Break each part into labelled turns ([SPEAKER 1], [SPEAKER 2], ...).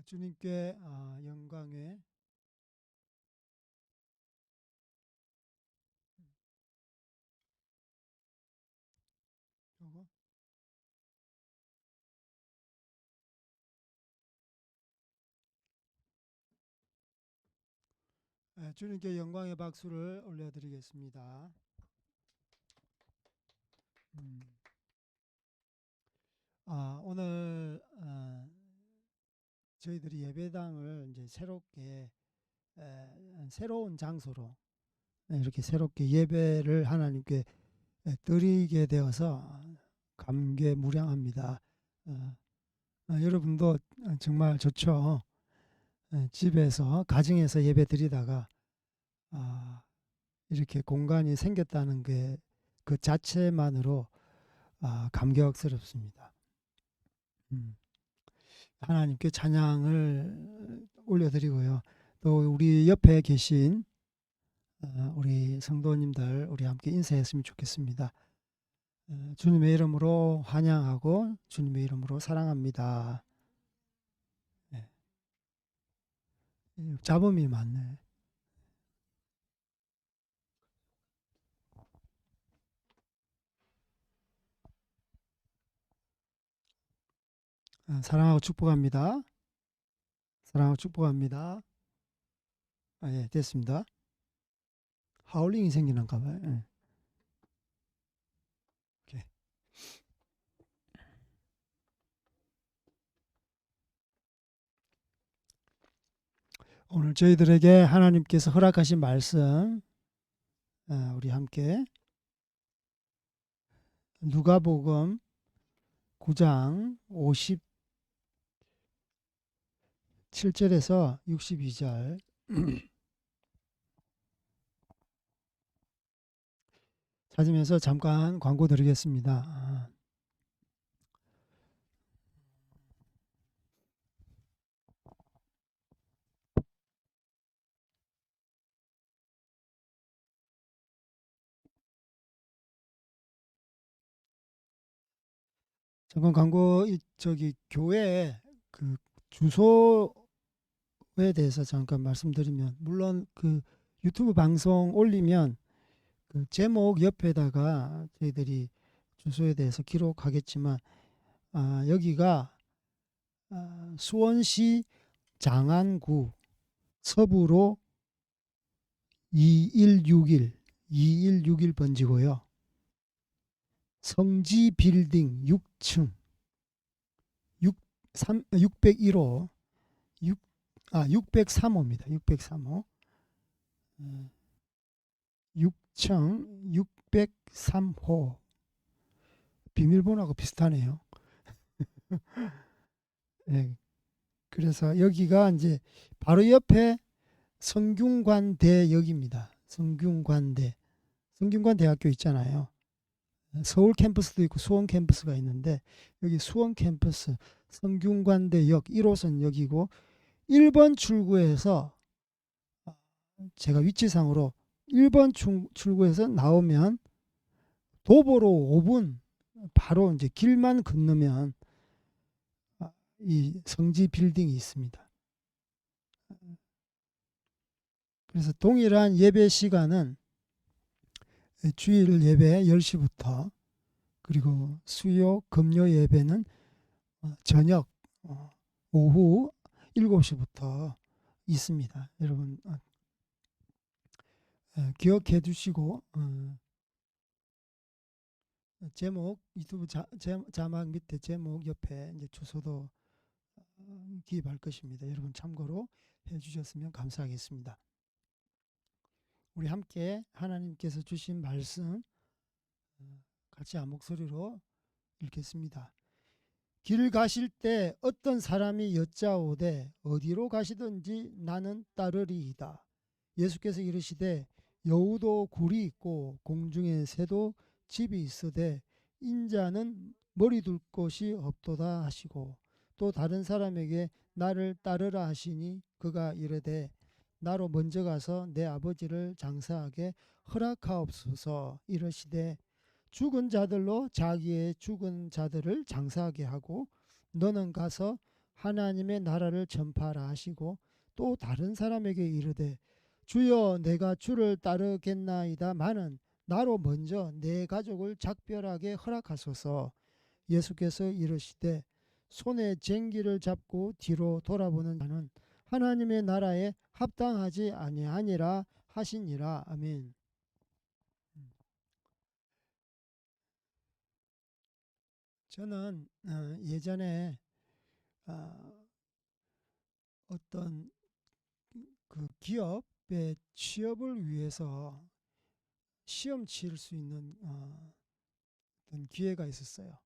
[SPEAKER 1] 주님께 영광의 요거, 주님께 영광의 박수를 올려드리겠습니다. 음, 오늘 저희들이 예배당을 이제 새롭게 새로운 장소로 이렇게 새롭게 예배를 하나님께 드리게 되어서 감개무량합니다. 여러분도 정말 좋죠. 집에서 가정에서 예배 드리다가 아, 이렇게 공간이 생겼다는 게 그 자체만으로 감격스럽습니다. 하나님께 찬양을 올려드리고요. 또 우리 옆에 계신 우리 성도님들 우리 함께 인사했으면 좋겠습니다. 주님의 이름으로 환영하고 주님의 이름으로 사랑합니다. 네. 잡음이 많네. 사랑하고 축복합니다. 사랑하고 축복합니다. 예, 됐습니다. 하울링이 생기는가 봐요. 예. 오케이. 오늘 저희들에게 하나님께서 허락하신 말씀 우리 함께 누가복음 9장 57절에서 62절 찾으면서 잠깐 광고 드리겠습니다. 잠깐 광고 저기 교회 그 주소에 대해서 잠깐 말씀드리면, 물론 그 유튜브 방송 올리면 그 제목 옆에다가 저희들이 주소에 대해서 기록하겠지만 여기가 수원시 장안구 서부로 2161번지고요. 성지 빌딩 6층 601호 603호입니다. 603호 6층 603호. 비밀번호하고 비슷하네요. 네, 그래서 여기가 이제 바로 옆에 성균관대역입니다. 성균관대학교 있잖아요. 서울 캠퍼스도 있고 수원 캠퍼스가 있는데 여기 수원 캠퍼스 성균관대역 1호선 역이고 1번 출구에서 제가 위치상으로 1번 출구에서 나오면 도보로 5분 바로 이제 길만 건너면 이 성지 빌딩이 있습니다. 그래서 동일한 예배 시간은 주일 예배 10시부터 그리고 수요 금요 예배는 저녁 오후 7시부터 있습니다. 여러분 기억해 두시고 제목 유튜브 자막 밑에 제목 옆에 이제 주소도 기입할 것입니다. 여러분 참고로 해 주셨으면 감사하겠습니다. 우리 함께 하나님께서 주신 말씀 같이 한 목소리로 읽겠습니다. 길 가실 때 어떤 사람이 여짜오되 어디로 가시든지 나는 따르리이다. 예수께서 이르시되 여우도 굴이 있고 공중에 새도 집이 있으되 인자는 머리 둘 곳이 없도다 하시고, 또 다른 사람에게 나를 따르라 하시니 그가 이르되 나로 먼저 가서 내 아버지를 장사하게 허락하옵소서. 이르시되 죽은 자들로 자기의 죽은 자들을 장사하게 하고 너는 가서 하나님의 나라를 전파하라 하시고 또 다른 사람에게 이르되 주여 내가 주를 따르겠나이다마는 나로 먼저 내 가족을 작별하게 허락하소서. 예수께서 이르시되 손에 쟁기를 잡고 뒤로 돌아보는 자는 하나님의 나라에 합당하지 아니하니라 하시니라. 아멘. 저는 예전에 어떤 그 기업의 취업을 위해서 시험 칠 수 있는 어떤 기회가 있었어요.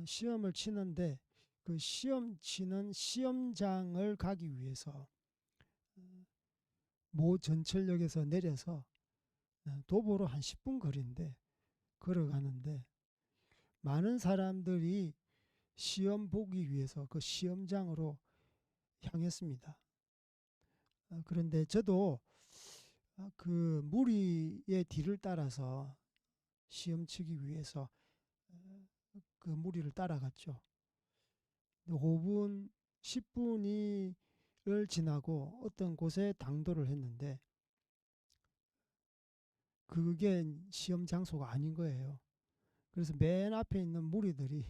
[SPEAKER 1] 시험을 치는데 그 시험 치는 시험장을 가기 위해서 모 전철역에서 내려서 도보로 한 10분 거리인데 걸어가는데 많은 사람들이 시험 보기 위해서 그 시험장으로 향했습니다. 그런데 저도 그 무리의 뒤를 따라서 시험 치기 위해서 그 무리를 따라갔죠. 5분, 10분을 지나고 어떤 곳에 당도를 했는데 그게 시험 장소가 아닌 거예요. 그래서 맨 앞에 있는 무리들이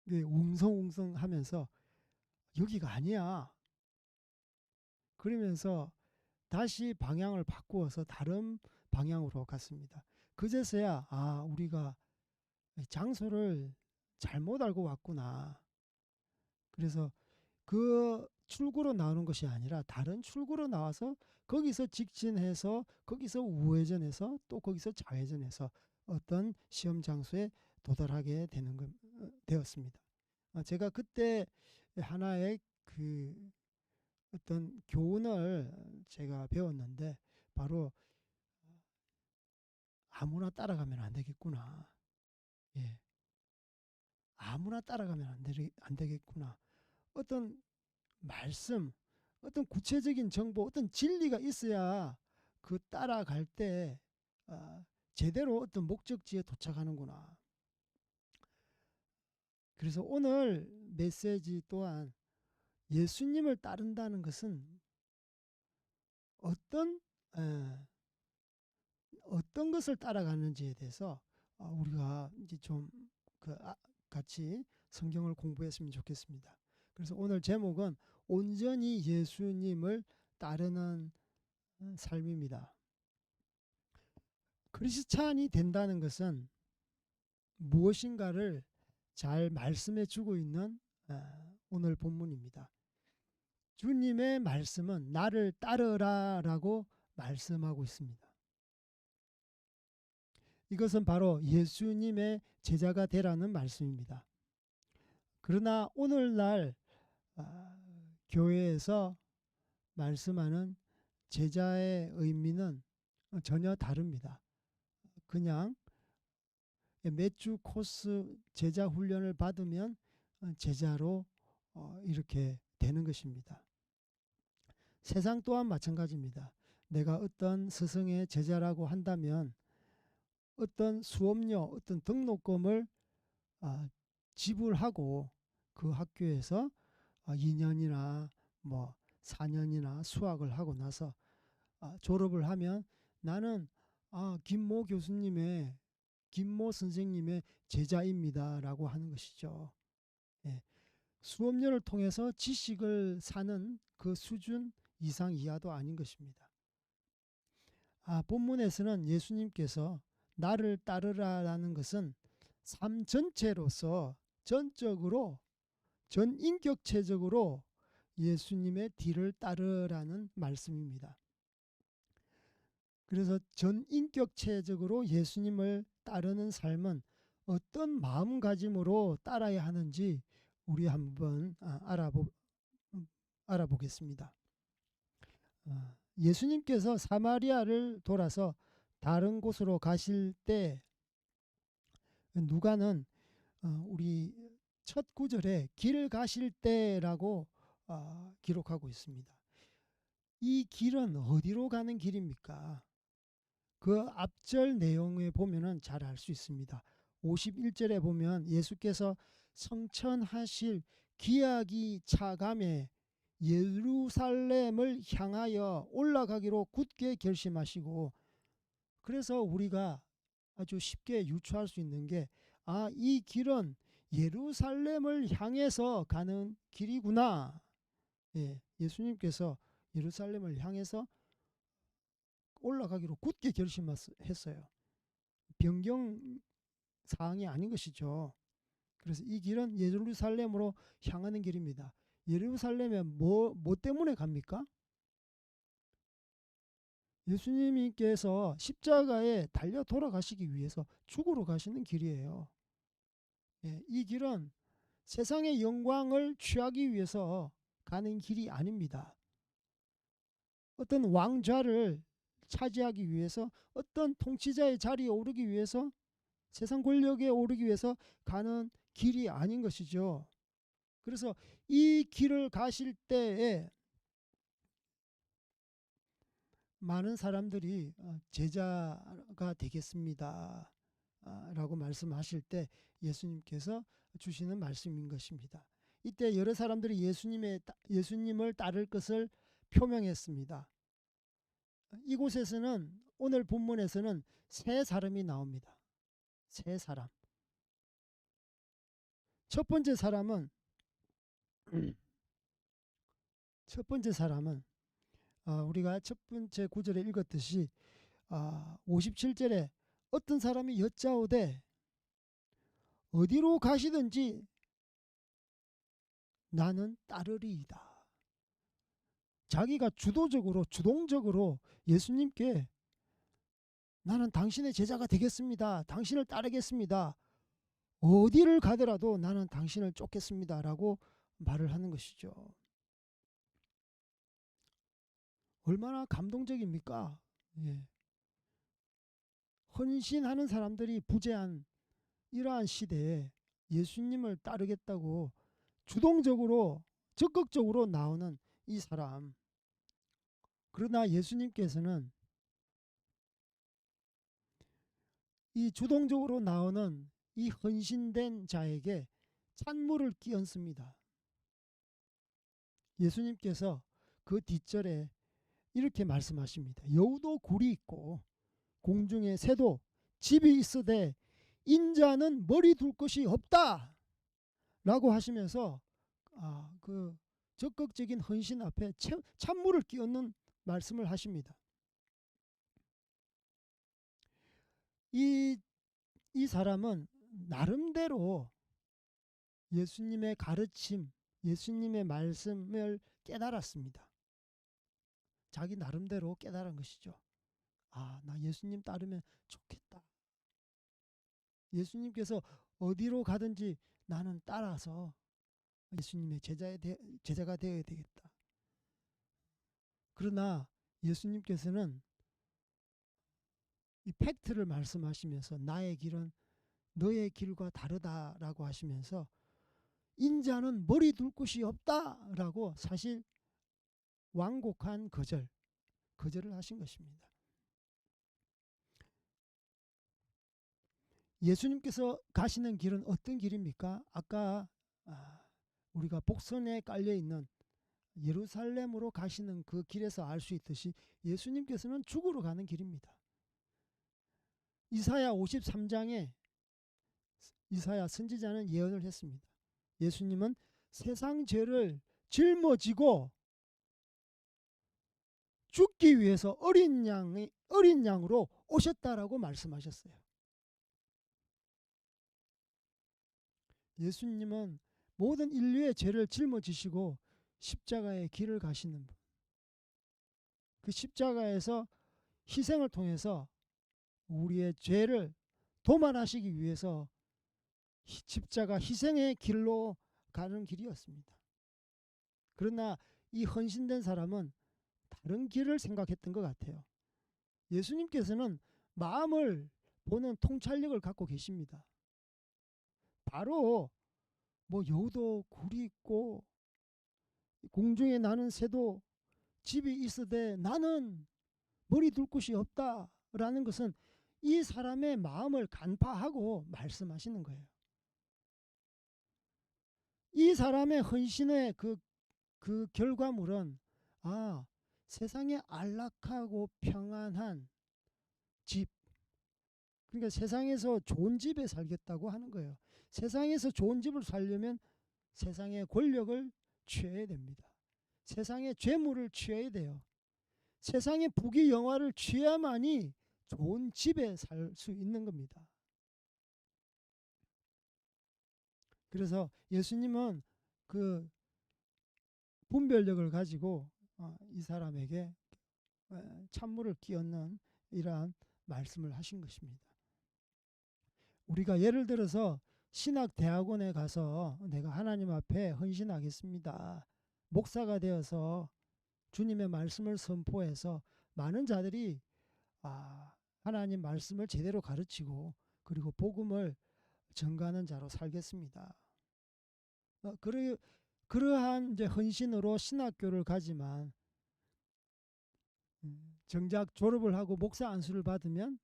[SPEAKER 1] 웅성웅성 하면서 여기가 아니야. 그러면서 다시 방향을 바꾸어서 다른 방향으로 갔습니다. 그제서야 우리가 장소를 잘못 알고 왔구나. 그래서 그 출구로 나오는 것이 아니라 다른 출구로 나와서 거기서 직진해서 거기서 우회전해서 또 거기서 좌회전해서 어떤 시험 장소에 도달하게 되었습니다. 제가 그때 하나의 그 어떤 교훈을 제가 배웠는데 바로 아무나 따라가면 안 되겠구나. 예, 아무나 따라가면 안 되겠구나. 어떤 말씀, 어떤 구체적인 정보, 어떤 진리가 있어야 그 따라갈 때 제대로 어떤 목적지에 도착하는구나. 그래서 오늘 메시지 또한 예수님을 따른다는 것은 어떤 어떤 것을 따라가는지에 대해서 우리가 이제 좀 같이 성경을 공부했으면 좋겠습니다. 그래서 오늘 제목은 온전히 예수님을 따르는 삶입니다. 크리스찬이 된다는 것은 무엇인가를 잘 말씀해 주고 있는 오늘 본문입니다. 주님의 말씀은 나를 따르라라고 말씀하고 있습니다. 이것은 바로 예수님의 제자가 되라는 말씀입니다. 그러나 오늘날 교회에서 말씀하는 제자의 의미는 전혀 다릅니다. 그냥 몇 주 코스 제자 훈련을 받으면 제자로 이렇게 되는 것입니다. 세상 또한 마찬가지입니다. 내가 어떤 스승의 제자라고 한다면 어떤 수업료, 어떤 등록금을 지불하고 그 학교에서 2년이나 뭐 4년이나 수학을 하고 나서 졸업을 하면 나는 김모 교수님의 김모 선생님의 제자입니다라고 하는 것이죠. 예. 수업료를 통해서 지식을 사는 그 수준 이상 이하도 아닌 것입니다. 본문에서는 예수님께서 나를 따르라라는 것은 삶 전체로서 전적으로 전인격체적으로 예수님의 뒤를 따르라는 말씀입니다. 그래서 전인격체적으로 예수님을 따르는 삶은 어떤 마음가짐으로 따라야 하는지 우리 한번 알아보겠습니다. 예수님께서 사마리아를 돌아서 다른 곳으로 가실 때 누가는 우리 첫 구절에 길 가실 때라고 기록하고 있습니다. 이 길은 어디로 가는 길입니까? 그 앞절 내용에 보면은 잘 알 수 있습니다. 51절에 보면 예수께서 성천하실 기약이 차감해 예루살렘을 향하여 올라가기로 굳게 결심하시고, 그래서 우리가 아주 쉽게 유추할 수 있는 게, 이 길은 예루살렘을 향해서 가는 길이구나. 예수님께서 예루살렘을 향해서 올라가기로 굳게 결심했어요. 변경 사항이 아닌 것이죠. 그래서 이 길은 예루살렘으로 향하는 길입니다. 예루살렘에 뭐 때문에 갑니까? 예수님께서 십자가에 달려 돌아가시기 위해서 죽으러 가시는 길이에요. 이 길은 세상의 영광을 취하기 위해서 가는 길이 아닙니다. 어떤 왕좌를 차지하기 위해서, 어떤 통치자의 자리에 오르기 위해서, 세상 권력에 오르기 위해서 가는 길이 아닌 것이죠. 그래서 이 길을 가실 때에 많은 사람들이 제자가 되겠습니다 라고 말씀하실 때 예수님께서 주시는 말씀인 것입니다. 이때 여러 사람들이 예수님을 따를 것을 표명했습니다. 이곳에서는, 오늘 본문에서는 세 사람이 나옵니다. 세 사람. 첫 번째 사람은 우리가 첫 번째 구절에 읽었듯이 57절에 어떤 사람이 여짜오되 어디로 가시든지 나는 따르리이다. 자기가 주동적으로 예수님께 나는 당신의 제자가 되겠습니다. 당신을 따르겠습니다. 어디를 가더라도 나는 당신을 쫓겠습니다. 라고 말을 하는 것이죠. 얼마나 감동적입니까? 헌신하는 사람들이 부재한 이러한 시대에 예수님을 따르겠다고 주동적으로, 적극적으로 나오는 이 사람. 그러나 예수님께서는 이 주동적으로 나오는 이 헌신된 자에게 찬물을 끼얹습니다. 예수님께서 그 뒷절에 이렇게 말씀하십니다. 여우도 굴이 있고 공중에 새도 집이 있으되 인자는 머리 둘 것이 없다 라고 하시면서 그 적극적인 헌신 앞에 찬물을 끼얹는 말씀을 하십니다. 이 사람은 나름대로 예수님의 가르침, 예수님의 말씀을 깨달았습니다. 자기 나름대로 깨달은 것이죠. 나 예수님 따르면 좋겠다. 예수님께서 어디로 가든지 나는 따라서 예수님의 제자가 되어야 되겠다. 그러나 예수님께서는 이 팩트를 말씀하시면서 나의 길은 너의 길과 다르다라고 하시면서 인자는 머리 둘 곳이 없다라고 사실 완곡한 거절을 하신 것입니다. 예수님께서 가시는 길은 어떤 길입니까? 아까 우리가 복선에 깔려있는 예루살렘으로 가시는 그 길에서 알 수 있듯이 예수님께서는 죽으러 가는 길입니다. 이사야 53장에 이사야 선지자는 예언을 했습니다. 예수님은 세상 죄를 짊어지고 죽기 위해서 어린 양으로 오셨다라고 말씀하셨어요. 예수님은 모든 인류의 죄를 짊어지시고 십자가의 길을 가시는 분. 그 십자가에서 희생을 통해서 우리의 죄를 도말하시기 위해서 십자가 희생의 길로 가는 길이었습니다. 그러나 이 헌신된 사람은 다른 길을 생각했던 것 같아요. 예수님께서는 마음을 보는 통찰력을 갖고 계십니다. 바로 여우도 굴이 있고 공중에 나는 새도 집이 있으되 나는 머리 둘 곳이 없다라는 것은 이 사람의 마음을 간파하고 말씀하시는 거예요. 이 사람의 헌신의 그 결과물은 세상에 안락하고 평안한 집, 그러니까 세상에서 좋은 집에 살겠다고 하는 거예요. 세상에서 좋은 집을 살려면 세상의 권력을 취해야 됩니다. 세상의 재물을 취해야 돼요. 세상의 부귀 영화를 취해야만이 좋은 집에 살 수 있는 겁니다. 그래서 예수님은 그 분별력을 가지고 이 사람에게 찬물을 끼얹는 이러한 말씀을 하신 것입니다. 우리가 예를 들어서 신학대학원에 가서 내가 하나님 앞에 헌신하겠습니다. 목사가 되어서 주님의 말씀을 선포해서 많은 자들이 하나님 말씀을 제대로 가르치고 그리고 복음을 전가하는 자로 살겠습니다. 그러한 이제 헌신으로 신학교를 가지만 정작 졸업을 하고 목사 안수를 받으면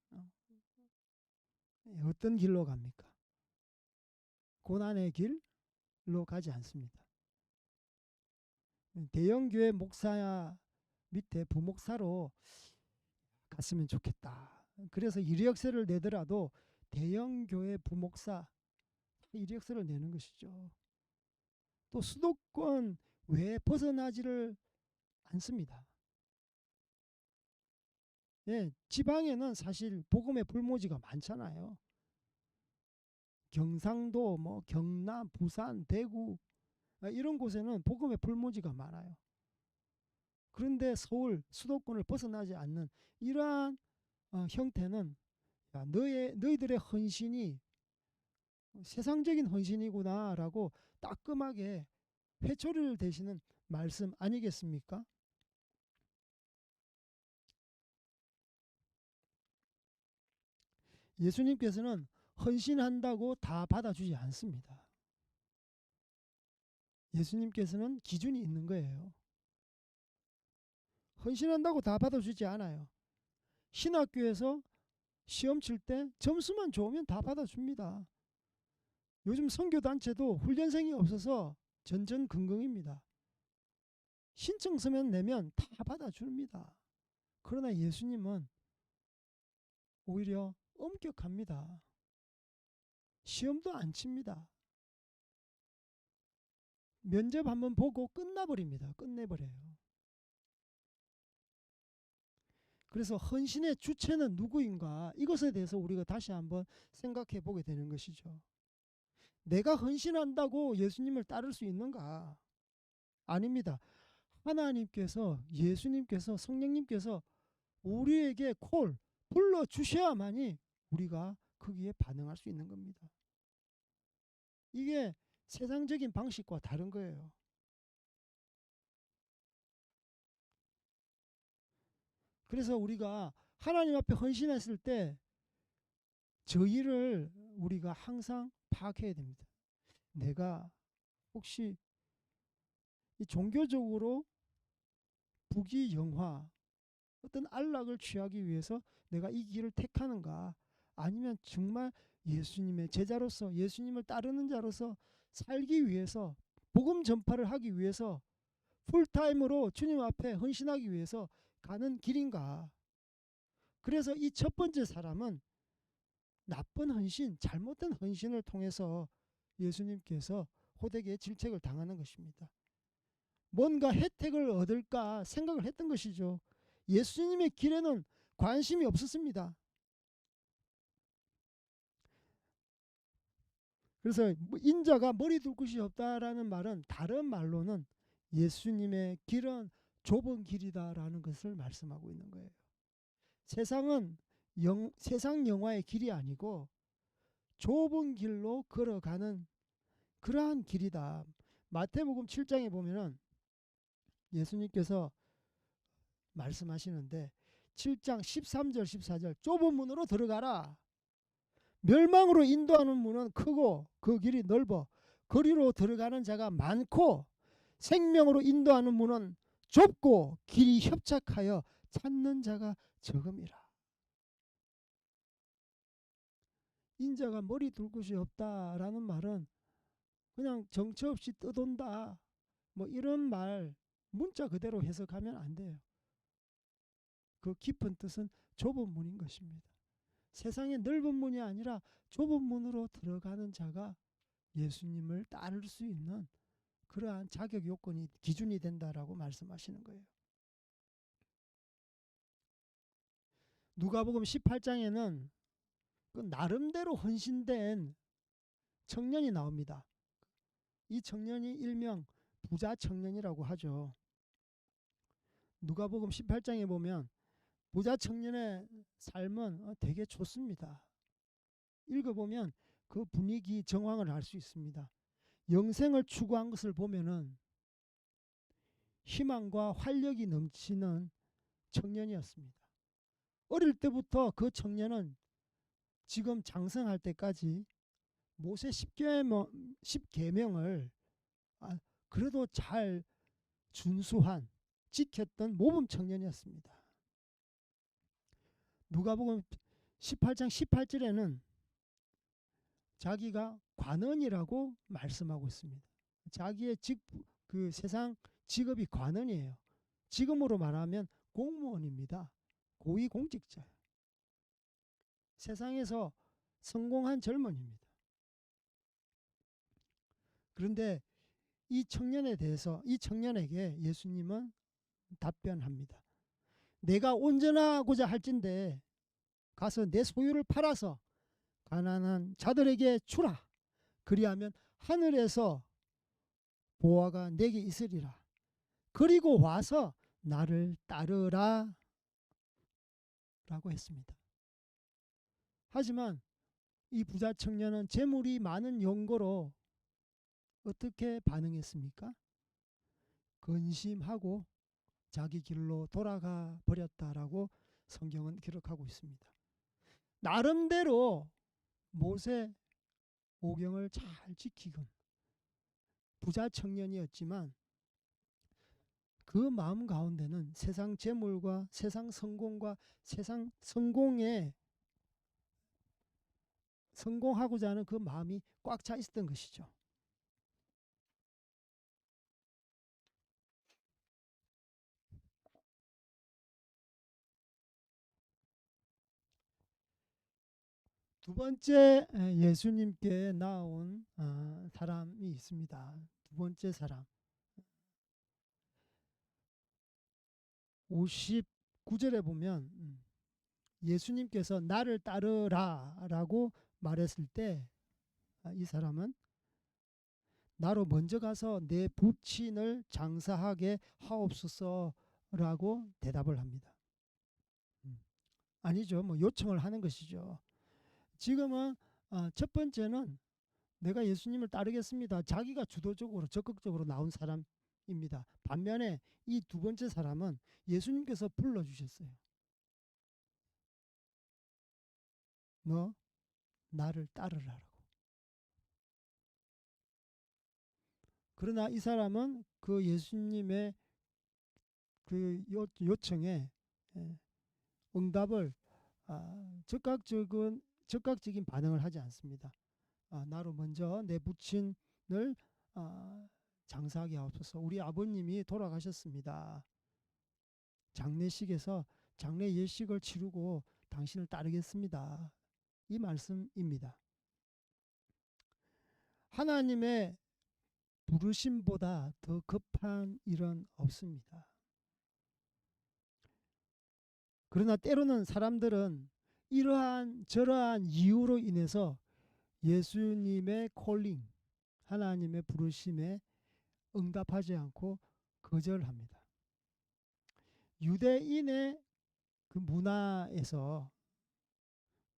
[SPEAKER 1] 어떤 길로 갑니까? 고난의 길로 가지 않습니다. 대형교회 목사 밑에 부목사로 갔으면 좋겠다. 그래서 이력서를 내더라도 대형교회 부목사 이력서를 내는 것이죠. 또 수도권 외에 벗어나지를 않습니다. 예, 지방에는 사실 복음의 불모지가 많잖아요. 경상도, 경남, 부산, 대구 이런 곳에는 복음의 불모지가 많아요. 그런데 서울 수도권을 벗어나지 않는 이러한 형태는 너희들의 헌신이 세상적인 헌신이구나라고 따끔하게 회초리를 대시는 말씀 아니겠습니까? 예수님께서는 헌신한다고 다 받아주지 않습니다. 예수님께서는 기준이 있는 거예요. 헌신한다고 다 받아주지 않아요. 신학교에서 시험 칠 때 점수만 좋으면 다 받아줍니다. 요즘 선교단체도 훈련생이 없어서 전전긍긍입니다. 신청서만 내면 다 받아줍니다. 그러나 예수님은 오히려 엄격합니다. 시험도 안 칩니다. 면접 한번 보고 끝나버립니다. 끝내버려요. 그래서 헌신의 주체는 누구인가? 이것에 대해서 우리가 다시 한번 생각해 보게 되는 것이죠. 내가 헌신한다고 예수님을 따를 수 있는가? 아닙니다. 하나님께서, 예수님께서, 성령님께서 우리에게 불러주셔야만이 우리가 거기에 반응할 수 있는 겁니다. 이게 세상적인 방식과 다른 거예요. 그래서 우리가 하나님 앞에 헌신했을 때 저희를 우리가 항상 파악해야 됩니다. 내가 혹시 이 종교적으로 부귀 영화 어떤 안락을 취하기 위해서 내가 이 길을 택하는가, 아니면 정말 예수님의 제자로서 예수님을 따르는 자로서 살기 위해서 복음 전파를 하기 위해서 풀타임으로 주님 앞에 헌신하기 위해서 가는 길인가. 그래서 이 첫 번째 사람은 나쁜 헌신, 잘못된 헌신을 통해서 예수님께서 호되게 질책을 당하는 것입니다. 뭔가 혜택을 얻을까 생각을 했던 것이죠. 예수님의 길에는 관심이 없었습니다. 그래서 인자가 머리 둘 곳이 없다라는 말은 다른 말로는 예수님의 길은 좁은 길이다라는 것을 말씀하고 있는 거예요. 세상은 세상 영화의 길이 아니고 좁은 길로 걸어가는 그러한 길이다. 마태복음 7장에 보면은 예수님께서 말씀하시는데 7장 13절 14절 좁은 문으로 들어가라. 멸망으로 인도하는 문은 크고 그 길이 넓어 거리로 들어가는 자가 많고 생명으로 인도하는 문은 좁고 길이 협착하여 찾는 자가 적음이라. 인자가 머리 둘 곳이 없다라는 말은 그냥 정처 없이 떠돈다. 뭐 이런 말 문자 그대로 해석하면 안 돼요. 그 깊은 뜻은 좁은 문인 것입니다. 세상의 넓은 문이 아니라 좁은 문으로 들어가는 자가 예수님을 따를 수 있는 그러한 자격 요건이 기준이 된다라고 말씀하시는 거예요. 누가복음 18장에는 그 나름대로 헌신된 청년이 나옵니다. 이 청년이 일명 부자 청년이라고 하죠. 누가복음 18장에 보면 부자 청년의 삶은 되게 좋습니다. 읽어보면 그 분위기 정황을 알 수 있습니다. 영생을 추구한 것을 보면은 희망과 활력이 넘치는 청년이었습니다. 어릴 때부터 그 청년은 지금 장성할 때까지 모세 10계명을 그래도 잘 준수한 지켰던 모범 청년이었습니다. 누가복음 18장 18절에는 자기가 관원이라고 말씀하고 있습니다. 자기의 그 세상 직업이 관원이에요. 지금으로 말하면 공무원입니다. 고위공직자예요. 세상에서 성공한 젊은입니다. 그런데 이 청년에게 예수님은 답변합니다. 내가 온전하고자 할진대 가서 내 소유를 팔아서 가난한 자들에게 주라. 그리하면 하늘에서 보화가 내게 있으리라. 그리고 와서 나를 따르라 라고 했습니다. 하지만 이 부자 청년은 재물이 많은 용거로 어떻게 반응했습니까? 근심하고 자기 길로 돌아가 버렸다라고 성경은 기록하고 있습니다. 나름대로 모세 오경을 잘 지키건 부자 청년이었지만 그 마음 가운데는 세상 재물과 세상 성공과 세상 성공하고자 하는 그 마음이 꽉 차 있었던 것이죠. 두 번째 예수님께 나온 사람이 있습니다. 두 번째 사람 59절에 보면 예수님께서 나를 따르라 라고 말했을 때 이 사람은 나로 먼저 가서 내 부친을 장사하게 하옵소서 라고 대답을 합니다. 아니죠. 뭐 요청을 하는 것이죠. 지금은 첫 번째는 내가 예수님을 따르겠습니다. 자기가 주도적으로 적극적으로 나온 사람입니다. 반면에 이 두 번째 사람은 예수님께서 불러주셨어요. 너 나를 따르라라고. 그러나 이 사람은 그 예수님의 그 요청에 응답을 적극적인 반응을 하지 않습니다. 나로 먼저 내 부친을 장사하게 하옵소서. 우리 아버님이 돌아가셨습니다. 장례식에서 장례 예식을 치르고 당신을 따르겠습니다. 이 말씀입니다. 하나님의 부르심보다 더 급한 일은 없습니다. 그러나 때로는 사람들은 이러한 저러한 이유로 인해서 예수님의 콜링, 하나님의 부르심에 응답하지 않고 거절합니다. 유대인의 그 문화에서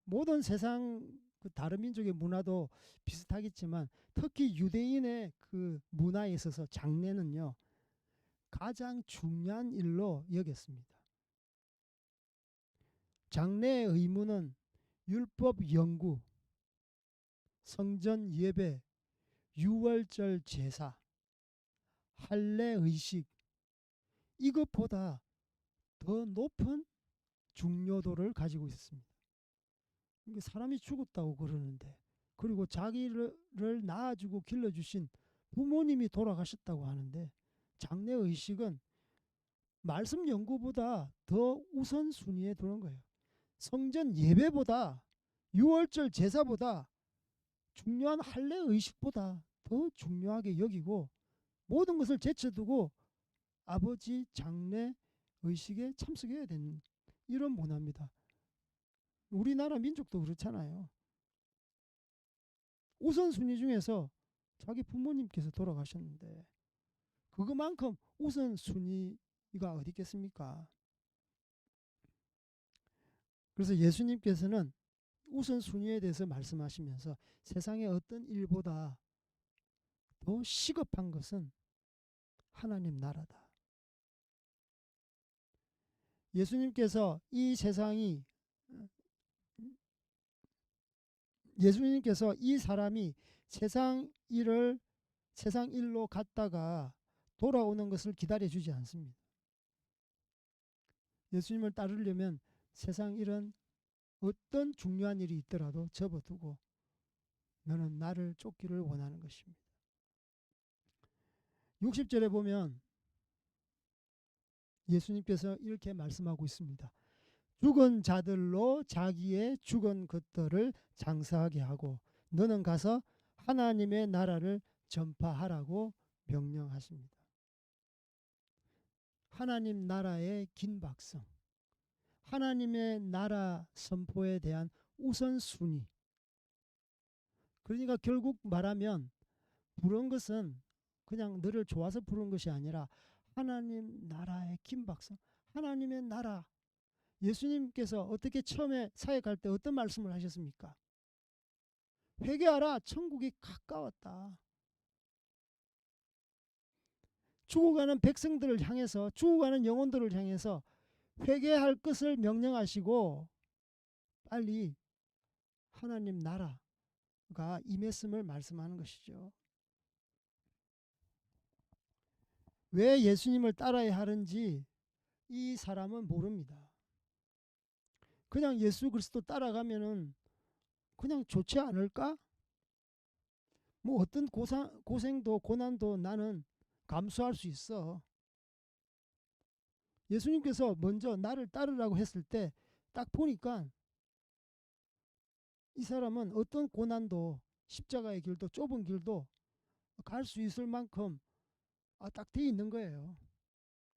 [SPEAKER 1] 모든 세상 그 다른 민족의 문화도 비슷하겠지만 특히 유대인의 그 문화에 있어서 장례는요 가장 중요한 일로 여겼습니다. 장례의 의무는 율법 연구, 성전 예배, 유월절 제사, 할례 의식 이것보다 더 높은 중요도를 가지고 있습니다. 사람이 죽었다고 그러는데 그리고 자기를 낳아주고 길러주신 부모님이 돌아가셨다고 하는데 장래의식은 말씀 연구보다 더 우선순위에 두는 거예요. 성전 예배보다 6월절 제사보다 중요한 할례의식보다 더 중요하게 여기고 모든 것을 제쳐두고 아버지 장례의식에 참석해야 되는 이런 문화입니다. 우리나라 민족도 그렇잖아요. 우선순위 중에서 자기 부모님께서 돌아가셨는데 그것만큼 우선순위가 어디 있겠습니까? 그래서 예수님께서는 우선순위에 대해서 말씀하시면서 세상의 어떤 일보다 더 시급한 것은 하나님 나라다. 예수님께서 이 세상이 예수님께서 이 사람이 세상 일로 갔다가 돌아오는 것을 기다려 주지 않습니다. 예수님을 따르려면 세상 일은 어떤 중요한 일이 있더라도 접어두고 너는 나를 쫓기를 원하는 것입니다. 60절에 보면 예수님께서 이렇게 말씀하고 있습니다. 죽은 자들로 자기의 죽은 것들을 장사하게 하고 너는 가서 하나님의 나라를 전파하라고 명령하십니다. 하나님 나라의 긴박성, 하나님의 나라 선포에 대한 우선순위. 그러니까 결국 말하면 부른 것은 그냥 너를 좋아서 부른 것이 아니라 하나님 나라의 긴박성, 하나님의 나라. 예수님께서 어떻게 처음에 사역할 때 어떤 말씀을 하셨습니까? 회개하라, 천국이 가까웠다. 죽어가는 백성들을 향해서, 죽어가는 영혼들을 향해서 회개할 것을 명령하시고 빨리 하나님 나라가 임했음을 말씀하는 것이죠. 왜 예수님을 따라야 하는지 이 사람은 모릅니다. 그냥 예수 그리스도 따라가면은 그냥 좋지 않을까? 뭐 어떤 고생도 고난도 나는 감수할 수 있어. 예수님께서 먼저 나를 따르라고 했을 때 딱 보니까 이 사람은 어떤 고난도 십자가의 길도 좁은 길도 갈 수 있을 만큼 딱 돼 있는 거예요.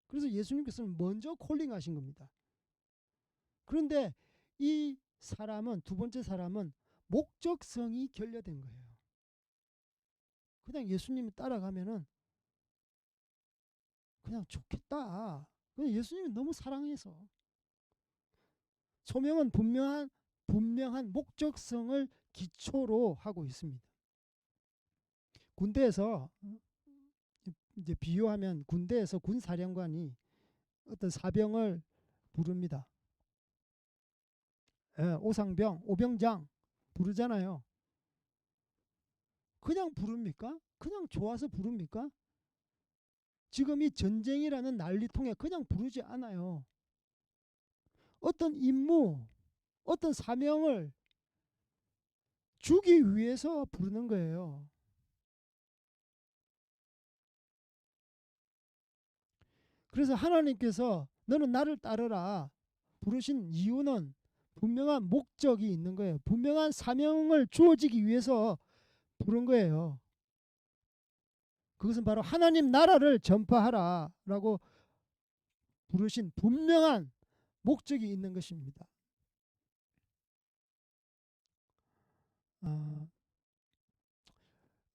[SPEAKER 1] 그래서 예수님께서는 먼저 콜링하신 겁니다. 그런데 이 사람은, 두 번째 사람은 목적성이 결여된 거예요. 그냥 예수님이 따라가면은 그냥 좋겠다. 예수님이 너무 사랑해서. 소명은 분명한 목적성을 기초로 하고 있습니다. 군대에서 이제 비유하면 군대에서 군사령관이 어떤 사병을 부릅니다. 오상병, 오병장 부르잖아요. 그냥 부릅니까? 그냥 좋아서 부릅니까? 지금 이 전쟁이라는 난리통에 그냥 부르지 않아요. 어떤 임무, 어떤 사명을 주기 위해서 부르는 거예요. 그래서 하나님께서 너는 나를 따르라 부르신 이유는 분명한 목적이 있는 거예요. 분명한 사명을 주어지기 위해서 부른 거예요. 그것은 바로 하나님 나라를 전파하라라고 부르신 분명한 목적이 있는 것입니다. 어,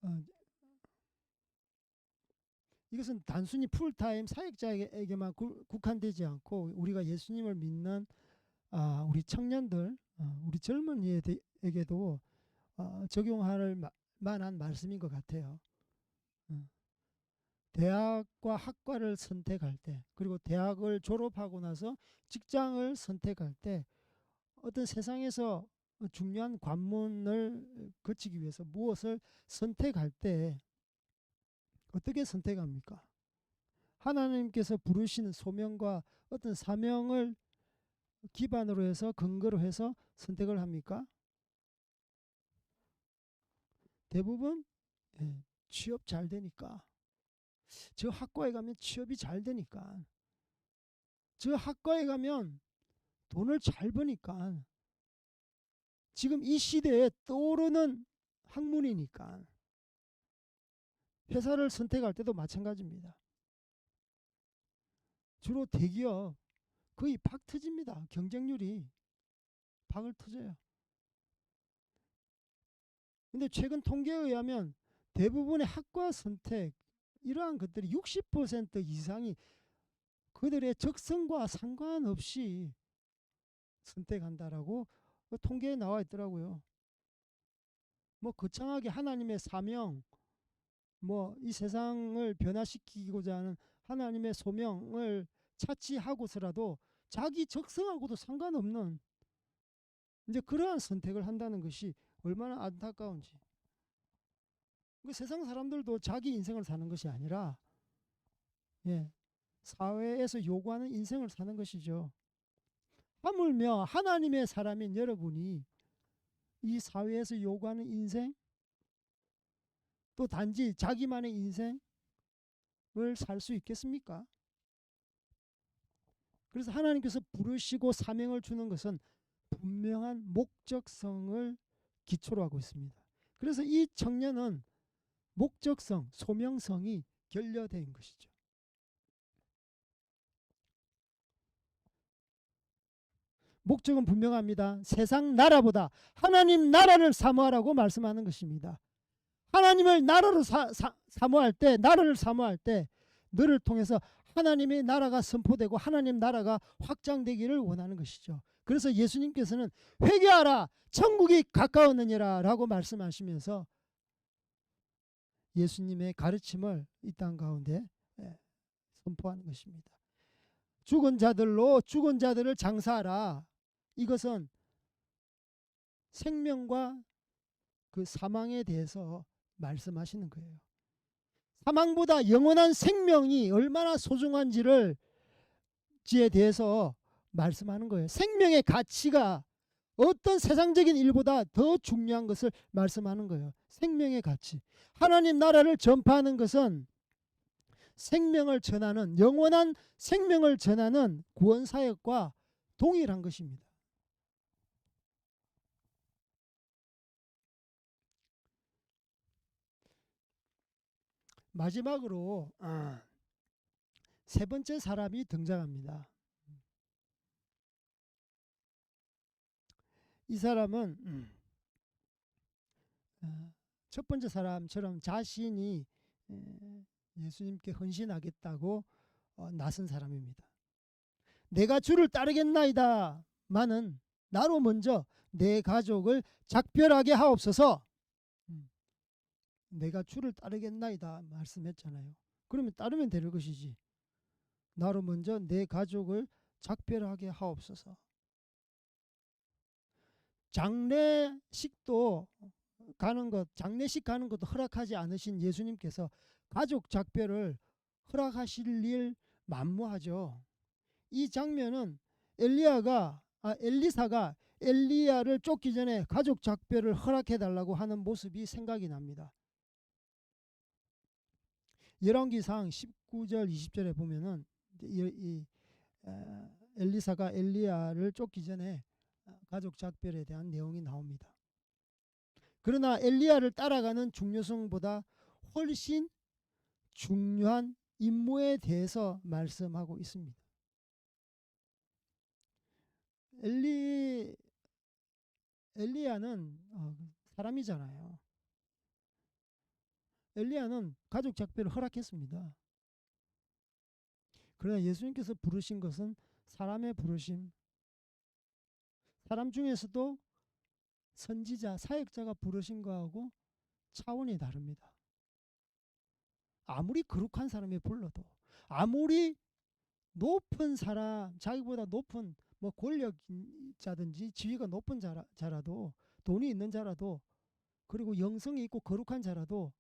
[SPEAKER 1] 어, 이것은 단순히 풀타임 사역자에게만 국한되지 않고 우리가 예수님을 믿는 우리 청년들, 우리 젊은이에게도 적용할 만한 말씀인 것 같아요. 대학과 학과를 선택할 때, 그리고 대학을 졸업하고 나서 직장을 선택할 때 어떤 세상에서 중요한 관문을 거치기 위해서 무엇을 선택할 때 어떻게 선택합니까? 하나님께서 부르시는 소명과 어떤 사명을 기반으로 해서 근거로 해서 선택을 합니까? 대부분 취업 잘 되니까, 저 학과에 가면 취업이 잘 되니까, 저 학과에 가면 돈을 잘 버니까, 지금 이 시대에 떠오르는 학문이니까 회사를 선택할 때도 마찬가지입니다. 주로 대기업 거의 박 터집니다. 경쟁률이 박을 터져요. 근데 최근 통계에 의하면 대부분의 학과 선택, 이러한 것들이 60% 이상이 그들의 적성과 상관없이 선택한다라고 통계에 나와 있더라고요. 뭐 거창하게 하나님의 사명, 뭐 이 세상을 변화시키고자 하는 하나님의 소명을 차치하고서라도 자기 적성하고도 상관없는 이제 그러한 선택을 한다는 것이 얼마나 안타까운지. 그 세상 사람들도 자기 인생을 사는 것이 아니라 사회에서 요구하는 인생을 사는 것이죠. 하물며 하나님의 사람인 여러분이 이 사회에서 요구하는 인생, 또 단지 자기만의 인생을 살 수 있겠습니까? 그래서 하나님께서 부르시고 사명을 주는 것은 분명한 목적성을 기초로 하고 있습니다. 그래서 이 청년은 목적성, 소명성이 결여된 것이죠. 목적은 분명합니다. 세상 나라보다 하나님 나라를 사모하라고 말씀하는 것입니다. 하나님을 나라로 사모할 때, 나라를 사모할 때 너를 통해서 하나님의 나라가 선포되고 하나님 나라가 확장되기를 원하는 것이죠. 그래서 예수님께서는 회개하라 천국이 가까웠느니라 라고 말씀하시면서 예수님의 가르침을 이 땅 가운데 선포하는 것입니다. 죽은 자들로 죽은 자들을 장사하라. 이것은 생명과 그 사망에 대해서 말씀하시는 거예요. 사망보다 영원한 생명이 얼마나 소중한지를 지에 대해서 말씀하는 거예요. 생명의 가치가 어떤 세상적인 일보다 더 중요한 것을 말씀하는 거예요. 생명의 가치. 하나님 나라를 전파하는 것은 생명을 전하는, 영원한 생명을 전하는 구원사역과 동일한 것입니다. 마지막으로 세 번째 사람이 등장합니다. 이 사람은 첫 번째 사람처럼 자신이 예수님께 헌신하겠다고 나선 사람입니다. 내가 주를 따르겠나이다 마는 나로 먼저 내 가족을 작별하게 하옵소서. 내가 주를 따르겠나이다 말씀했잖아요. 그러면 따르면 되는 것이지. 나로 먼저 내 가족을 작별하게 하옵소서. 장례식도 가는 것, 장례식 가는 것도 허락하지 않으신 예수님께서 가족 작별을 허락하실 일 만무하죠. 이 장면은 엘리사가 엘리야를 쫓기 전에 가족 작별을 허락해달라고 하는 모습이 생각이 납니다. 열왕기상 19절 20절에 보면은 엘리사가 엘리야를 쫓기 전에 가족 작별에 대한 내용이 나옵니다. 그러나 엘리야를 따라가는 중요성보다 훨씬 중요한 임무에 대해서 말씀하고 있습니다. 엘리야는 사람이잖아요. 엘리야는 가족 작별을 허락했습니다. 그러나 예수님께서 부르신 것은 사람의 부르심, 사람 중에서도 선지자, 사역자가 부르신 거하고 차원이 다릅니다. 아무리 거룩한 사람이 불러도, 아무리 높은 사람, 자기보다 높은 뭐 권력자든지 지위가 높은 자라도, 돈이 있는 자라도, 그리고 영성이 있고 거룩한 자라도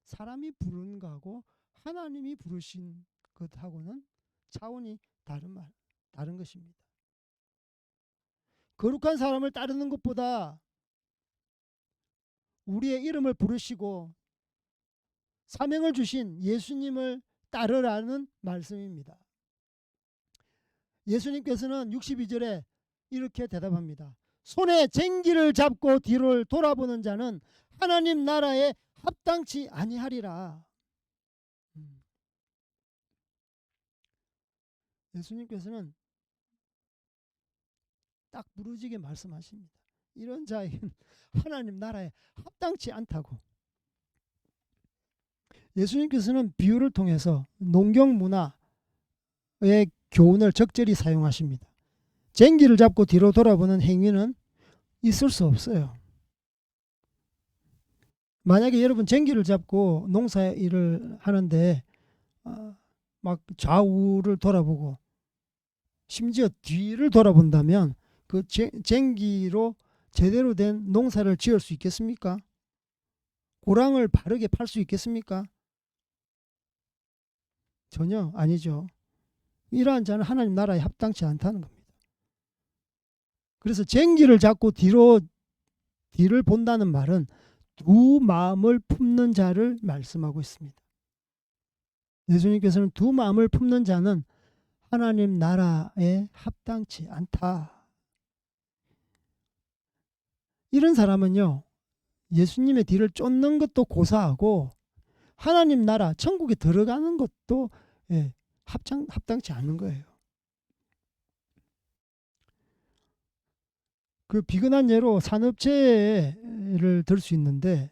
[SPEAKER 1] 사람이 부르는 거하고 하나님이 부르신 것하고는 차원이 다른 것입니다. 거룩한 사람을 따르는 것보다 우리의 이름을 부르시고 사명을 주신 예수님을 따르라는 말씀입니다. 예수님께서는 62절에 이렇게 대답합니다. 손에 쟁기를 잡고 뒤를 돌아보는 자는 하나님 나라에 합당치 아니하리라. 예수님께서는 딱 부르지게 말씀하십니다. 이런 자에게는 하나님 나라에 합당치 않다고. 예수님께서는 비유를 통해서 농경 문화의 교훈을 적절히 사용하십니다. 쟁기를 잡고 뒤로 돌아보는 행위는 있을 수 없어요. 만약에 여러분 쟁기를 잡고 농사 일을 하는데 막 좌우를 돌아보고 심지어 뒤를 돌아본다면 그 쟁기로 제대로 된 농사를 지을 수 있겠습니까? 고랑을 바르게 팔 수 있겠습니까? 전혀 아니죠. 이러한 자는 하나님 나라에 합당치 않다는 겁니다. 그래서 쟁기를 잡고 뒤를 본다는 말은 두 마음을 품는 자를 말씀하고 있습니다. 예수님께서는 두 마음을 품는 자는 하나님 나라에 합당치 않다. 이런 사람은요, 예수님의 뒤를 쫓는 것도 고사하고 하나님 나라 천국에 들어가는 것도 합당치 않은 거예요. 그 비근한 예로 산업재해를 들 수 있는데,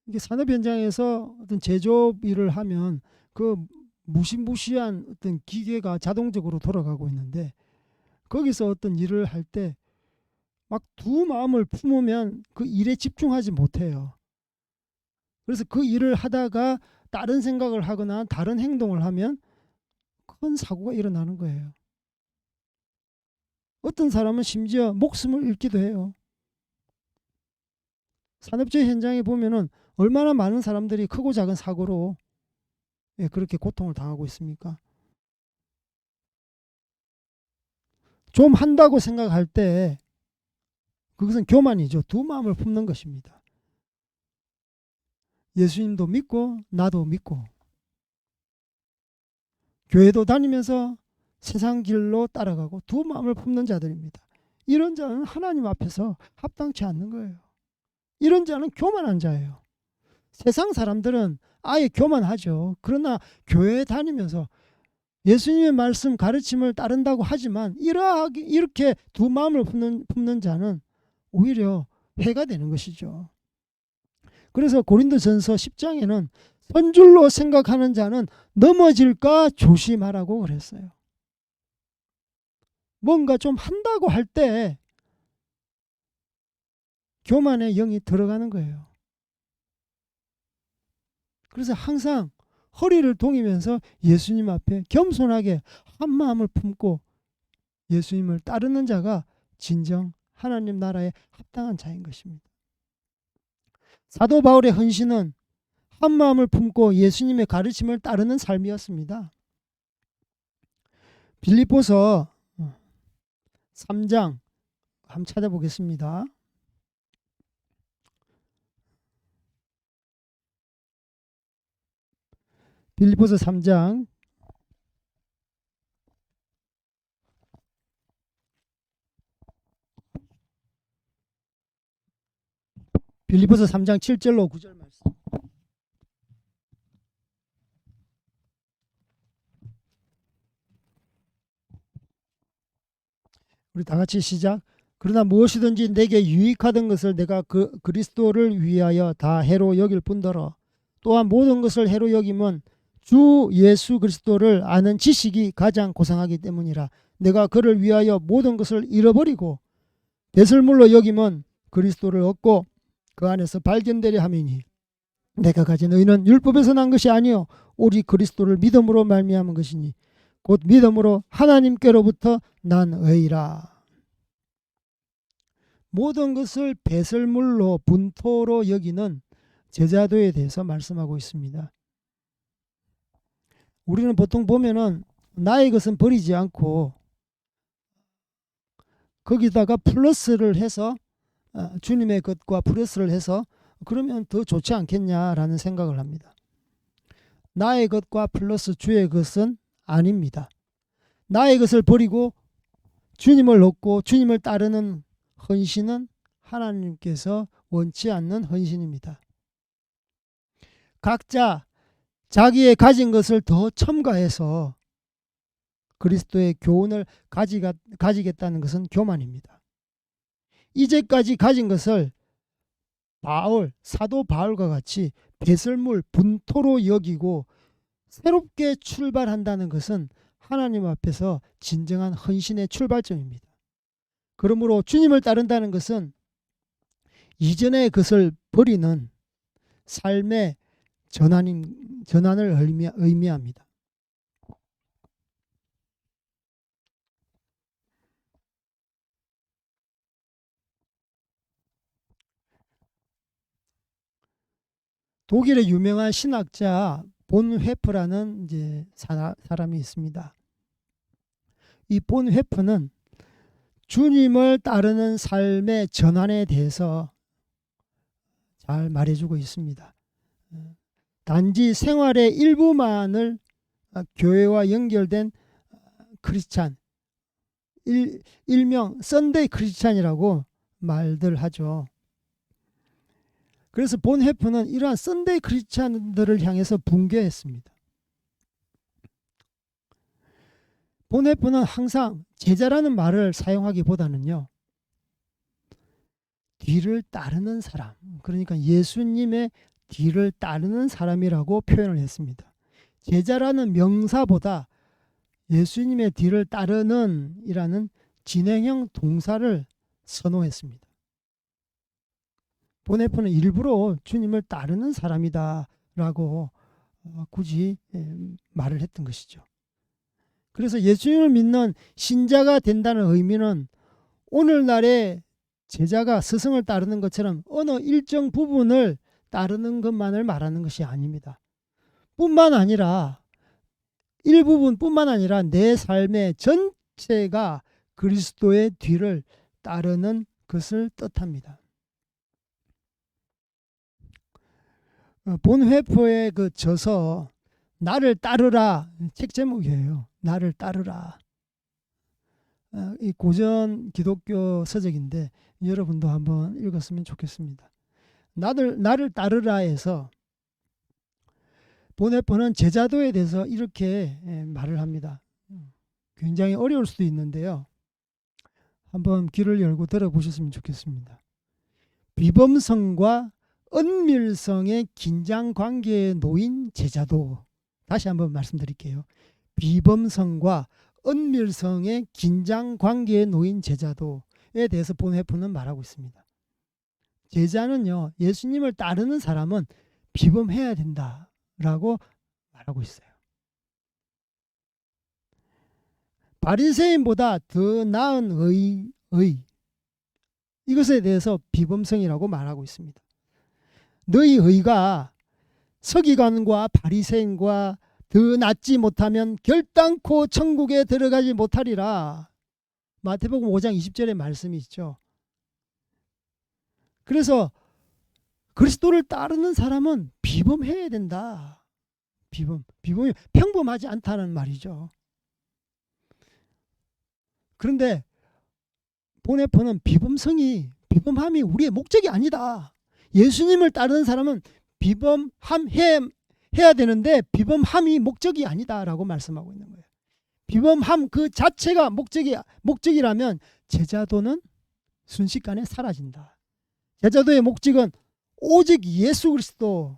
[SPEAKER 1] 이게 산업 현장에서 어떤 제조업 일을 하면 그 무시무시한 어떤 기계가 자동적으로 돌아가고 있는데, 거기서 어떤 일을 할 때 막 두 마음을 품으면 그 일에 집중하지 못해요. 그래서 그 일을 하다가 다른 생각을 하거나 다른 행동을 하면 큰 사고가 일어나는 거예요. 어떤 사람은 심지어 목숨을 잃기도 해요. 산업재해 현장에 보면은 얼마나 많은 사람들이 크고 작은 사고로 그렇게 고통을 당하고 있습니까? 좀 한다고 생각할 때 그것은 교만이죠. 두 마음을 품는 것입니다. 예수님도 믿고 나도 믿고 교회도 다니면서 세상 길로 따라가고 두 마음을 품는 자들입니다. 이런 자는 하나님 앞에서 합당치 않는 거예요. 이런 자는 교만한 자예요. 세상 사람들은 아예 교만하죠. 그러나 교회에 다니면서 예수님의 말씀 가르침을 따른다고 하지만 이렇게 두 마음을 품는 자는 오히려 해가 되는 것이죠. 그래서 고린도전서 10장에는 선줄로 생각하는 자는 넘어질까 조심하라고 그랬어요. 뭔가 좀 한다고 할 때 교만의 영이 들어가는 거예요. 그래서 항상 허리를 동이면서 예수님 앞에 겸손하게 한 마음을 품고 예수님을 따르는 자가 진정 하나님 나라에 합당한 자인 것입니다. 사도 바울의 헌신은 한 마음을 품고 예수님의 가르침을 따르는 삶이었습니다. 빌립보서 3장 한번 찾아보겠습니다. 빌립보서 3장 빌립보서 3장 7절로 9절 말씀. 우리 다 같이 시작. 그러나 무엇이든지 내게 유익하던 것을 내가 그리스도를 위하여 다 해로 여길 뿐더러 또한 모든 것을 해로 여김은 주 예수 그리스도를 아는 지식이 가장 고상하기 때문이라. 내가 그를 위하여 모든 것을 잃어버리고 배설물로 여김은 그리스도를 얻고 그 안에서 발견되려 함이니 내가 가진 의는 율법에서 난 것이 아니요 오직 그리스도를 믿음으로 말미암은 것이니 곧 믿음으로 하나님께로부터 난 의라. 모든 것을 배설물로 분토로 여기는 제자도에 대해서 말씀하고 있습니다. 우리는 보통 보면은 나의 것은 버리지 않고 거기다가 플러스를 해서 주님의 것과 플러스를 해서 그러면 더 좋지 않겠냐라는 생각을 합니다. 나의 것과 플러스 주의 것은 아닙니다. 나의 것을 버리고 주님을 얻고 주님을 따르는 헌신은 하나님께서 원치 않는 헌신입니다. 각자 자기의 가진 것을 더 첨가해서 그리스도의 교훈을 가지겠다는 것은 교만입니다. 이제까지 가진 것을 사도 바울과 같이 배설물 분토로 여기고 새롭게 출발한다는 것은 하나님 앞에서 진정한 헌신의 출발점입니다. 그러므로 주님을 따른다는 것은 이전의 것을 버리는 삶의 전환을 의미합니다. 독일의 유명한 신학자 본회프라는 이제 사람이 있습니다. 이 본회프는 주님을 따르는 삶의 전환에 대해서 잘 말해주고 있습니다. 단지 생활의 일부만을 교회와 연결된 크리스찬, 일명 썬데이 크리스찬이라고 말들 하죠. 그래서 본헤프는 이러한 썬데이 크리스찬들을 향해서 분개했습니다. 본헤프는 항상 제자라는 말을 사용하기보다는요, 뒤를 따르는 사람, 그러니까 예수님의 뒤를 따르는 사람이라고 표현을 했습니다. 제자라는 명사보다 예수님의 뒤를 따르는 이라는 진행형 동사를 선호했습니다. 본헤프는 일부러 주님을 따르는 사람이다 라고 굳이 말을 했던 것이죠. 그래서 예수님을 믿는 신자가 된다는 의미는 오늘날의 제자가 스승을 따르는 것처럼 어느 일정 부분을 따르는 것만을 말하는 것이 아닙니다. 일부분뿐만 아니라 내 삶의 전체가 그리스도의 뒤를 따르는 것을 뜻합니다. 본회포의 그 저서 나를 따르라 책 제목이에요. 나를 따르라. 이 고전 기독교 서적인데 여러분도 한번 읽었으면 좋겠습니다. 나를 따르라에서 본회포는 제자도에 대해서 이렇게 말을 합니다. 굉장히 어려울 수도 있는데요. 한번 귀를 열고 들어보셨으면 좋겠습니다. 비범성과 은밀성의 긴장 관계에 놓인 제자도. 다시 한번 말씀드릴게요. 비범성과 은밀성의 긴장 관계에 놓인 제자도에 대해서 본회프는 말하고 있습니다. 제자는요, 예수님을 따르는 사람은 비범해야 된다라고 말하고 있어요. 바리새인보다 더 나은 이것에 대해서 비범성이라고 말하고 있습니다. 너희 의가 서기관과 바리새인과 더 낫지 못하면 결단코 천국에 들어가지 못하리라. 마태복음 5장 20절의 말씀이 있죠. 그래서 그리스도를 따르는 사람은 비범해야 된다. 비범이 평범하지 않다는 말이죠. 그런데 본회포는 비범함이 우리의 목적이 아니다. 예수님을 따르는 사람은 비범해야 되는데 비범함이 목적이 아니다라고 말씀하고 있는 거예요. 비범함 그 자체가 목적이라면 제자도는 순식간에 사라진다. 제자도의 목적은 오직 예수 그리스도.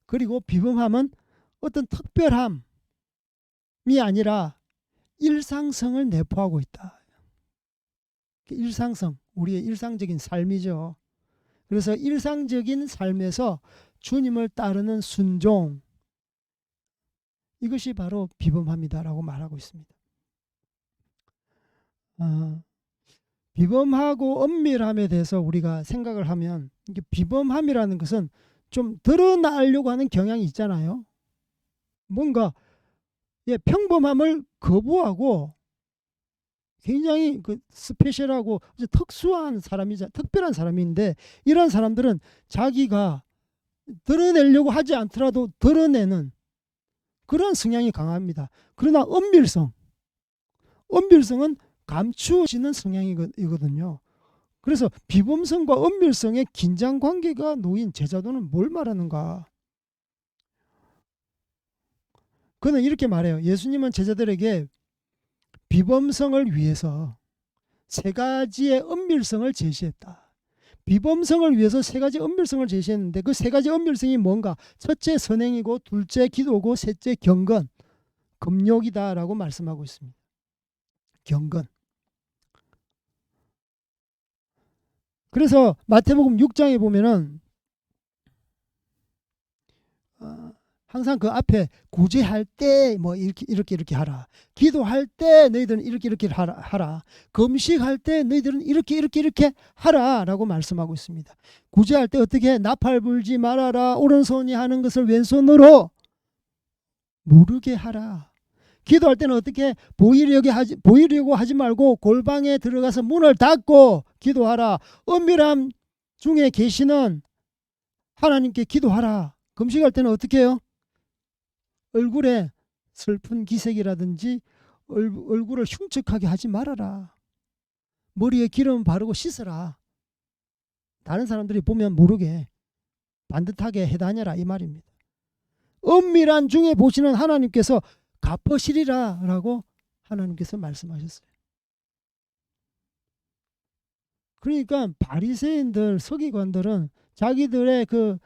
[SPEAKER 1] 그리고 비범함은 어떤 특별함이 아니라 일상성을 내포하고 있다. 일상성, 우리의 일상적인 삶이죠. 그래서 일상적인 삶에서 주님을 따르는 순종, 이것이 바로 비범함이다라고 말하고 있습니다. 비범하고 은밀함에 대해서 우리가 생각을 하면 이게 비범함이라는 것은 좀 드러나려고 하는 경향이 있잖아요. 뭔가 평범함을 거부하고 굉장히 그 스페셜하고 특수한 사람이자 특별한 사람인데, 이런 사람들은 자기가 드러내려고 하지 않더라도 드러내는 그런 성향이 강합니다. 그러나 은밀성은 감추어지는 성향이거든요. 그래서 비범성과 은밀성의 긴장 관계가 놓인 제자도는 뭘 말하는가? 그는 이렇게 말해요. 예수님은 제자들에게 비범성을 위해서 세 가지의 은밀성을 제시했다. 비범성을 위해서 세 가지 은밀성을 제시했는데, 그 세 가지 은밀성이 뭔가? 첫째 선행이고, 둘째 기도고, 셋째 경건, 금욕이다라고 말씀하고 있습니다. 경건. 그래서 마태복음 6장에 보면은 항상 그 앞에 구제할 때 뭐 이렇게 하라. 기도할 때 너희들은 이렇게 하라. 금식할 때 너희들은 이렇게 하라라고 말씀하고 있습니다. 구제할 때 어떻게 해? 나팔 불지 말아라. 오른손이 하는 것을 왼손으로 모르게 하라. 기도할 때는 어떻게 해? 보이려고 하지 말고 골방에 들어가서 문을 닫고 기도하라. 은밀함 중에 계시는 하나님께 기도하라. 금식할 때는 어떻게 해요? 얼굴에 슬픈 기색이라든지 얼굴을 흉측하게 하지 말아라. 머리에 기름 바르고 씻어라. 다른 사람들이 보면 모르게 반듯하게 해다녀라, 이 말입니다. 은밀한 중에 보시는 하나님께서 갚으시리라 라고 하나님께서 말씀하셨어요. 그러니까 바리새인들, 서기관들은 자기들의 그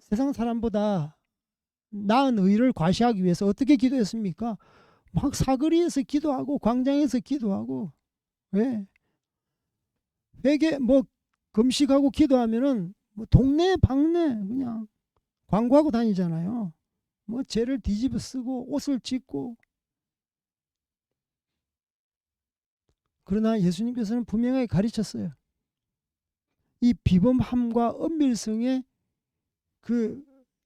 [SPEAKER 1] 세상 사람보다 나은 의를 과시하기 위해서 어떻게 기도했습니까? 막 사거리에서 기도하고 광장에서 기도하고, 왜? 회개 뭐 금식하고 기도하면은 뭐 동네 방네 그냥 광고하고 다니잖아요. 뭐 죄를 뒤집어 쓰고 옷을 찢고. 그러나 예수님께서는 분명하게 가르쳤어요. 이 비범함과 은밀성의 그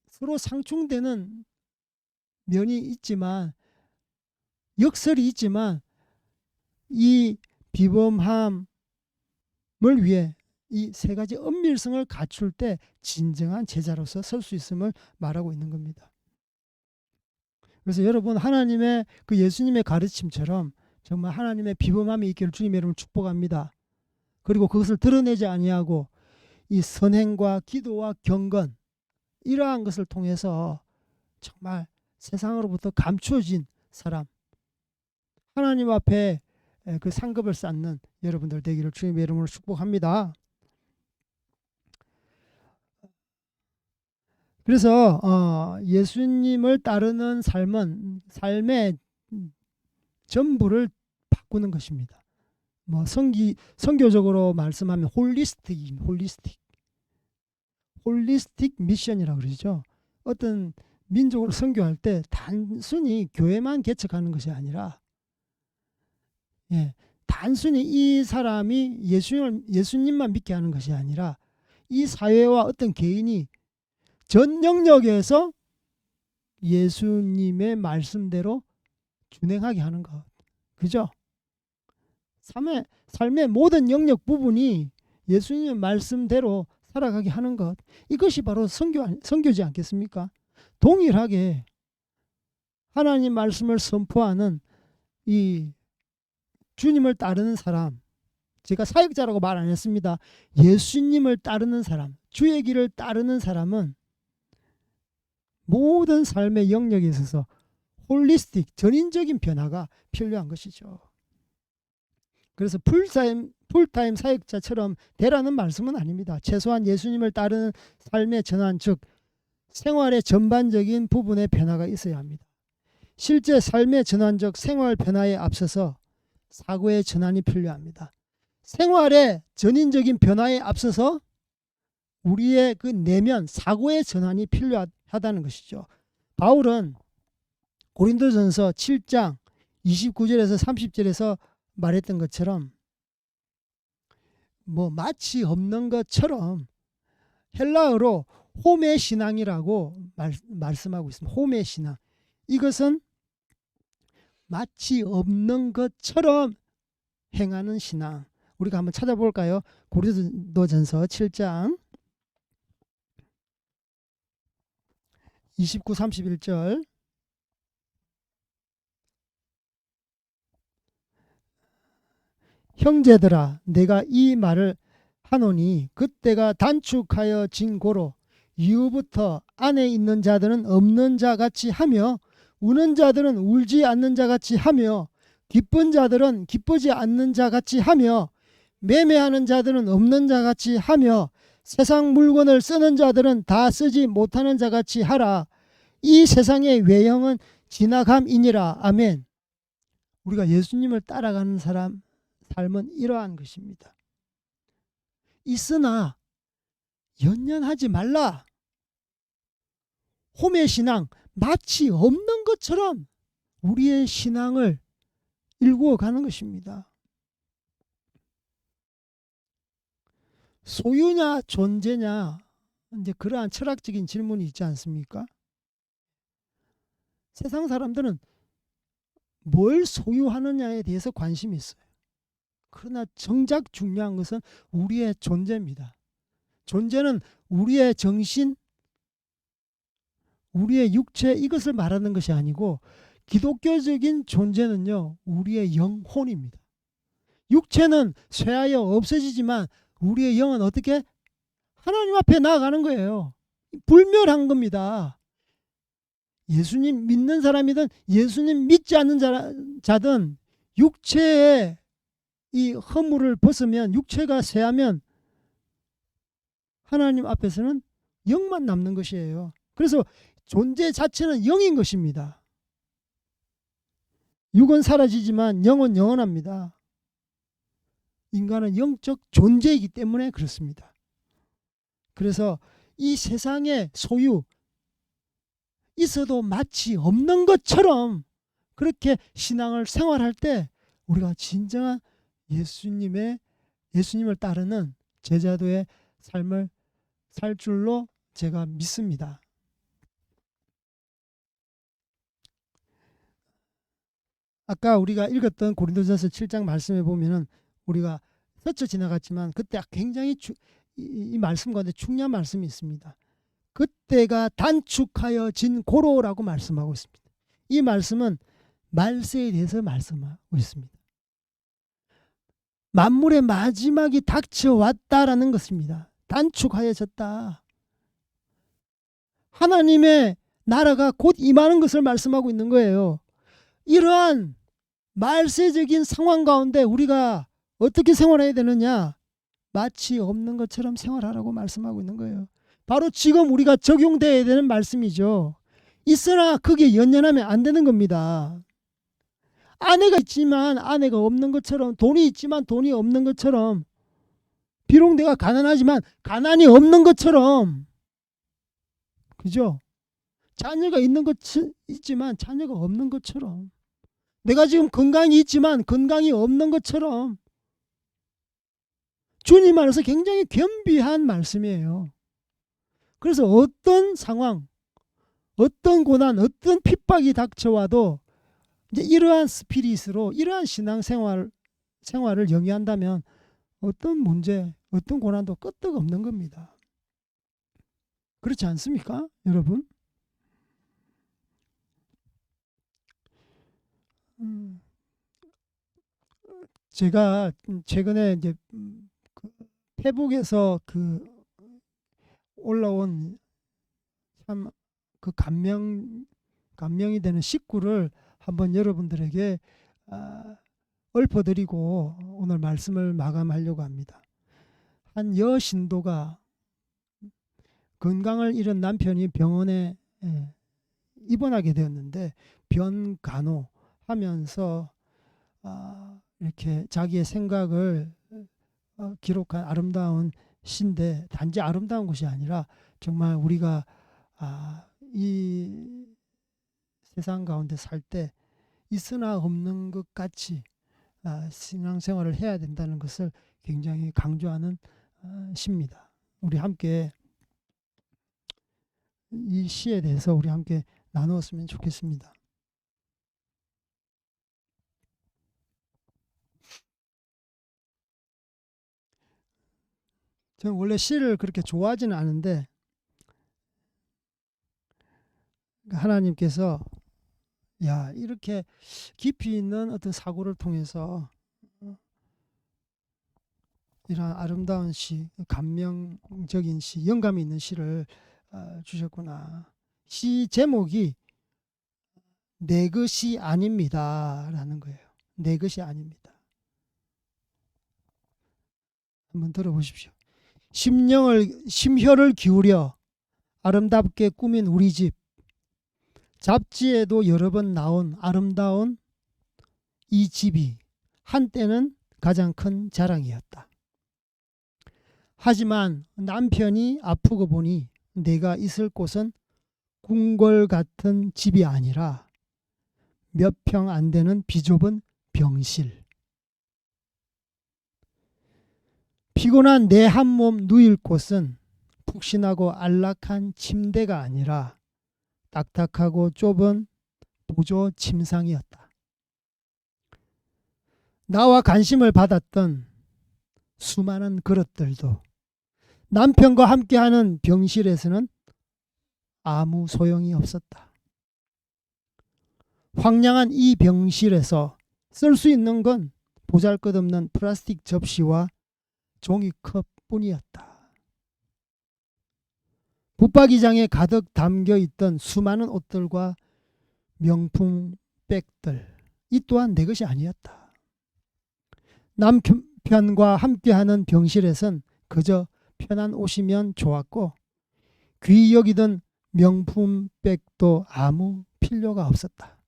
[SPEAKER 1] 서로 상충되는 면이 있지만, 역설이 있지만, 이 비범함을 위해 이 세 가지 은밀성을 갖출 때 진정한 제자로서 설 수 있음을 말하고 있는 겁니다. 그래서 여러분, 하나님의 그 예수님의 가르침처럼 정말 하나님의 비범함이 있기를 주님의 이름으로 축복합니다. 그리고 그것을 드러내지 아니하고 이 선행과 기도와 경건, 이러한 것을 통해서 정말 세상으로부터 감추어진 사람, 하나님 앞에 그 상급을 쌓는 여러분들 되기를 주님의 이름으로 축복합니다. 그래서 예수님을 따르는 삶은 삶의 전부를 바꾸는 것입니다. 뭐 선교적으로 말씀하면 홀리스틱 미션이라고 그러죠. 어떤 민족을 선교할 때 단순히 교회만 개척하는 것이 아니라, 단순히 이 사람이 예수님만 믿게 하는 것이 아니라, 이 사회와 어떤 개인이 전 영역에서 예수님의 말씀대로 준행하게 하는 것. 그죠? 삶의 모든 영역 부분이 예수님의 말씀대로 살아가게 하는 것. 이것이 바로 선교지 않겠습니까? 동일하게 하나님 말씀을 선포하는 이 주님을 따르는 사람, 제가 사역자라고 말 안 했습니다. 예수님을 따르는 사람, 주의 길을 따르는 사람은 모든 삶의 영역에 있어서 홀리스틱, 전인적인 변화가 필요한 것이죠. 그래서 풀타임 사역자처럼 되라는 말씀은 아닙니다. 최소한 예수님을 따르는 삶의 전환, 즉 생활의 전반적인 부분의 변화가 있어야 합니다. 실제 삶의 전환적 생활 변화에 앞서서 사고의 전환이 필요합니다. 생활의 전인적인 변화에 앞서서 우리의 그 내면 사고의 전환이 필요하다는 것이죠. 바울은 고린도전서 7장 29절에서 30절에서 말했던 것처럼, 뭐 마치 없는 것처럼 헬라어로 홈의 신앙이라고 말씀하고 있습니다. 홈의 신앙. 이것은 마치 없는 것처럼 행하는 신앙. 우리가 한번 찾아볼까요? 고린도전서 7장 29, 31절. 형제들아 내가 이 말을 하노니 그때가 단축하여 진 고로 이후부터 안에 있는 자들은 없는 자 같이 하며 우는 자들은 울지 않는 자 같이 하며 기쁜 자들은 기쁘지 않는 자 같이 하며 매매하는 자들은 없는 자 같이 하며 세상 물건을 쓰는 자들은 다 쓰지 못하는 자 같이 하라. 이 세상의 외형은 지나감이니라. 아멘. 우리가 예수님을 따라가는 사람 삶은 이러한 것입니다. 있으나 연연하지 말라. 홈의 신앙 마치 없는 것처럼 우리의 신앙을 일구어 가는 것입니다. 소유냐 존재냐 이제 그러한 철학적인 질문이 있지 않습니까? 세상 사람들은 뭘 소유하느냐에 대해서 관심이 있어요. 그러나 정작 중요한 것은 우리의 존재입니다. 존재는 우리의 정신, 우리의 육체 이것을 말하는 것이 아니고 기독교적인 존재는요 우리의 영혼입니다. 육체는 쇠하여 없어지지만 우리의 영은 어떻게 하나님 앞에 나아가는 거예요. 불멸한 겁니다. 예수님 믿는 사람이든 예수님 믿지 않는 자든 육체의 이 허물을 벗으면 육체가 쇠하면 하나님 앞에서는 영만 남는 것이에요. 그래서 존재 자체는 영인 것입니다. 육은 사라지지만 영은 영원합니다. 인간은 영적 존재이기 때문에 그렇습니다. 그래서 이 세상의 소유 있어도 마치 없는 것처럼 그렇게 신앙을 생활할 때 우리가 진정한 예수님을 따르는 제자도의 삶을 살 줄로 제가 믿습니다. 아까 우리가 읽었던 고린도전서 7장 말씀에 보면은 우리가 스쳐 지나갔지만 그때 굉장히 이 말씀 가운데 중요한 말씀이 있습니다. 그때가 단축하여 진 고로라고 말씀하고 있습니다. 이 말씀은 말세에 대해서 말씀하고 있습니다. 만물의 마지막이 닥쳐왔다라는 것입니다. 단축하여졌다. 하나님의 나라가 곧 임하는 것을 말씀하고 있는 거예요. 이러한 말세적인 상황 가운데 우리가 어떻게 생활해야 되느냐? 마치 없는 것처럼 생활하라고 말씀하고 있는 거예요. 바로 지금 우리가 적용되어야 되는 말씀이죠. 있으나 그게 연연하면 안 되는 겁니다. 아내가 있지만 아내가 없는 것처럼, 돈이 있지만 돈이 없는 것처럼, 비록 내가 가난하지만 가난이 없는 것처럼, 그죠? 자녀가 있는 것 있지만 자녀가 없는 것처럼, 내가 지금 건강이 있지만 건강이 없는 것처럼, 주님 안에서 굉장히 겸비한 말씀이에요. 그래서 어떤 상황, 어떤 고난, 어떤 핍박이 닥쳐와도 이제 이러한 스피릿으로 이러한 생활을 영위한다면 어떤 문제, 어떤 고난도 끄떡 없는 겁니다. 그렇지 않습니까, 여러분? 제가 최근에 이제 페북에서 올라온 참 그 감명이 되는 식구를 한번 여러분들에게 읊어드리고 오늘 말씀을 마감하려고 합니다. 한 여신도가 건강을 잃은 남편이 병원에 입원하게 되었는데 변간호하면서 이렇게 자기의 생각을 기록한 아름다운 시인데 단지 아름다운 것이 아니라 정말 우리가 이 세상 가운데 살 때 있으나 없는 것 같이 신앙생활을 해야 된다는 것을 굉장히 강조하는 시입니다. 우리 함께 이 시에 대해서 우리 함께 나누었으면 좋겠습니다. 저는 원래 시를 그렇게 좋아하지는 않은데 하나님께서 야 이렇게 깊이 있는 어떤 사고를 통해서 이런 아름다운 시, 감명적인 시, 영감이 있는 시를 주셨구나. 시 제목이 내 것이 아닙니다 라는 거예요. 내 것이 아닙니다. 한번 들어보십시오. 심혈을 기울여 아름답게 꾸민 우리 집, 잡지에도 여러 번 나온 아름다운 이 집이 한때는 가장 큰 자랑이었다. 하지만 남편이 아프고 보니 내가 있을 곳은 궁궐 같은 집이 아니라 몇 평 안 되는 비좁은 병실. 피곤한 내 한 몸 누일 곳은 푹신하고 안락한 침대가 아니라 딱딱하고 좁은 보조 침상이었다. 나와 관심을 받았던 수많은 그릇들도 남편과 함께하는 병실에서는 아무 소용이 없었다. 황량한 이 병실에서 쓸 수 있는 건 보잘것없는 플라스틱 접시와 종이컵 뿐이었다. 붙박이장에 가득 담겨 있던 수많은 옷들과 명품 백들, 이 또한 내 것이 아니었다. 남편과 함께하는 병실에선 그저 편한 옷이면 좋았고 귀히 여기던 명품 백도 아무 필요가 없었다.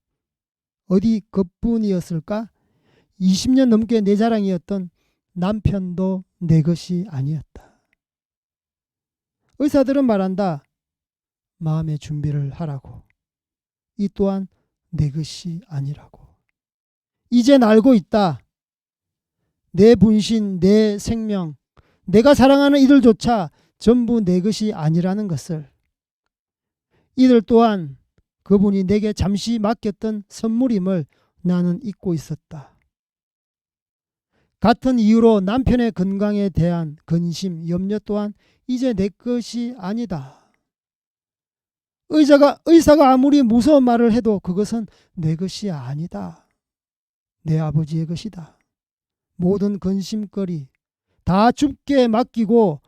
[SPEAKER 1] 어디 그뿐이었을까? 20년 넘게 내 자랑이었던 남편도 내 것이 아니었다. 의사들은 말한다. 마음의 준비를 하라고. 이 또한 내 것이 아니라고. 이젠 알고 있다. 내 분신, 내 생명, 내가 사랑하는 이들조차 전부 내 것이 아니라는 것을. 이들 또한 그분이 내게 잠시 맡겼던 선물임을 나는 잊고 있었다. 같은 이유로 남편의 건강에 대한 근심, 염려 또한 이제 내 것이 아니다. 의사가 아무리 무서운 말을 해도 그것은 내 것이 아니다. 내 아버지의 것이다. 모든 근심거리 다 주께 맡기고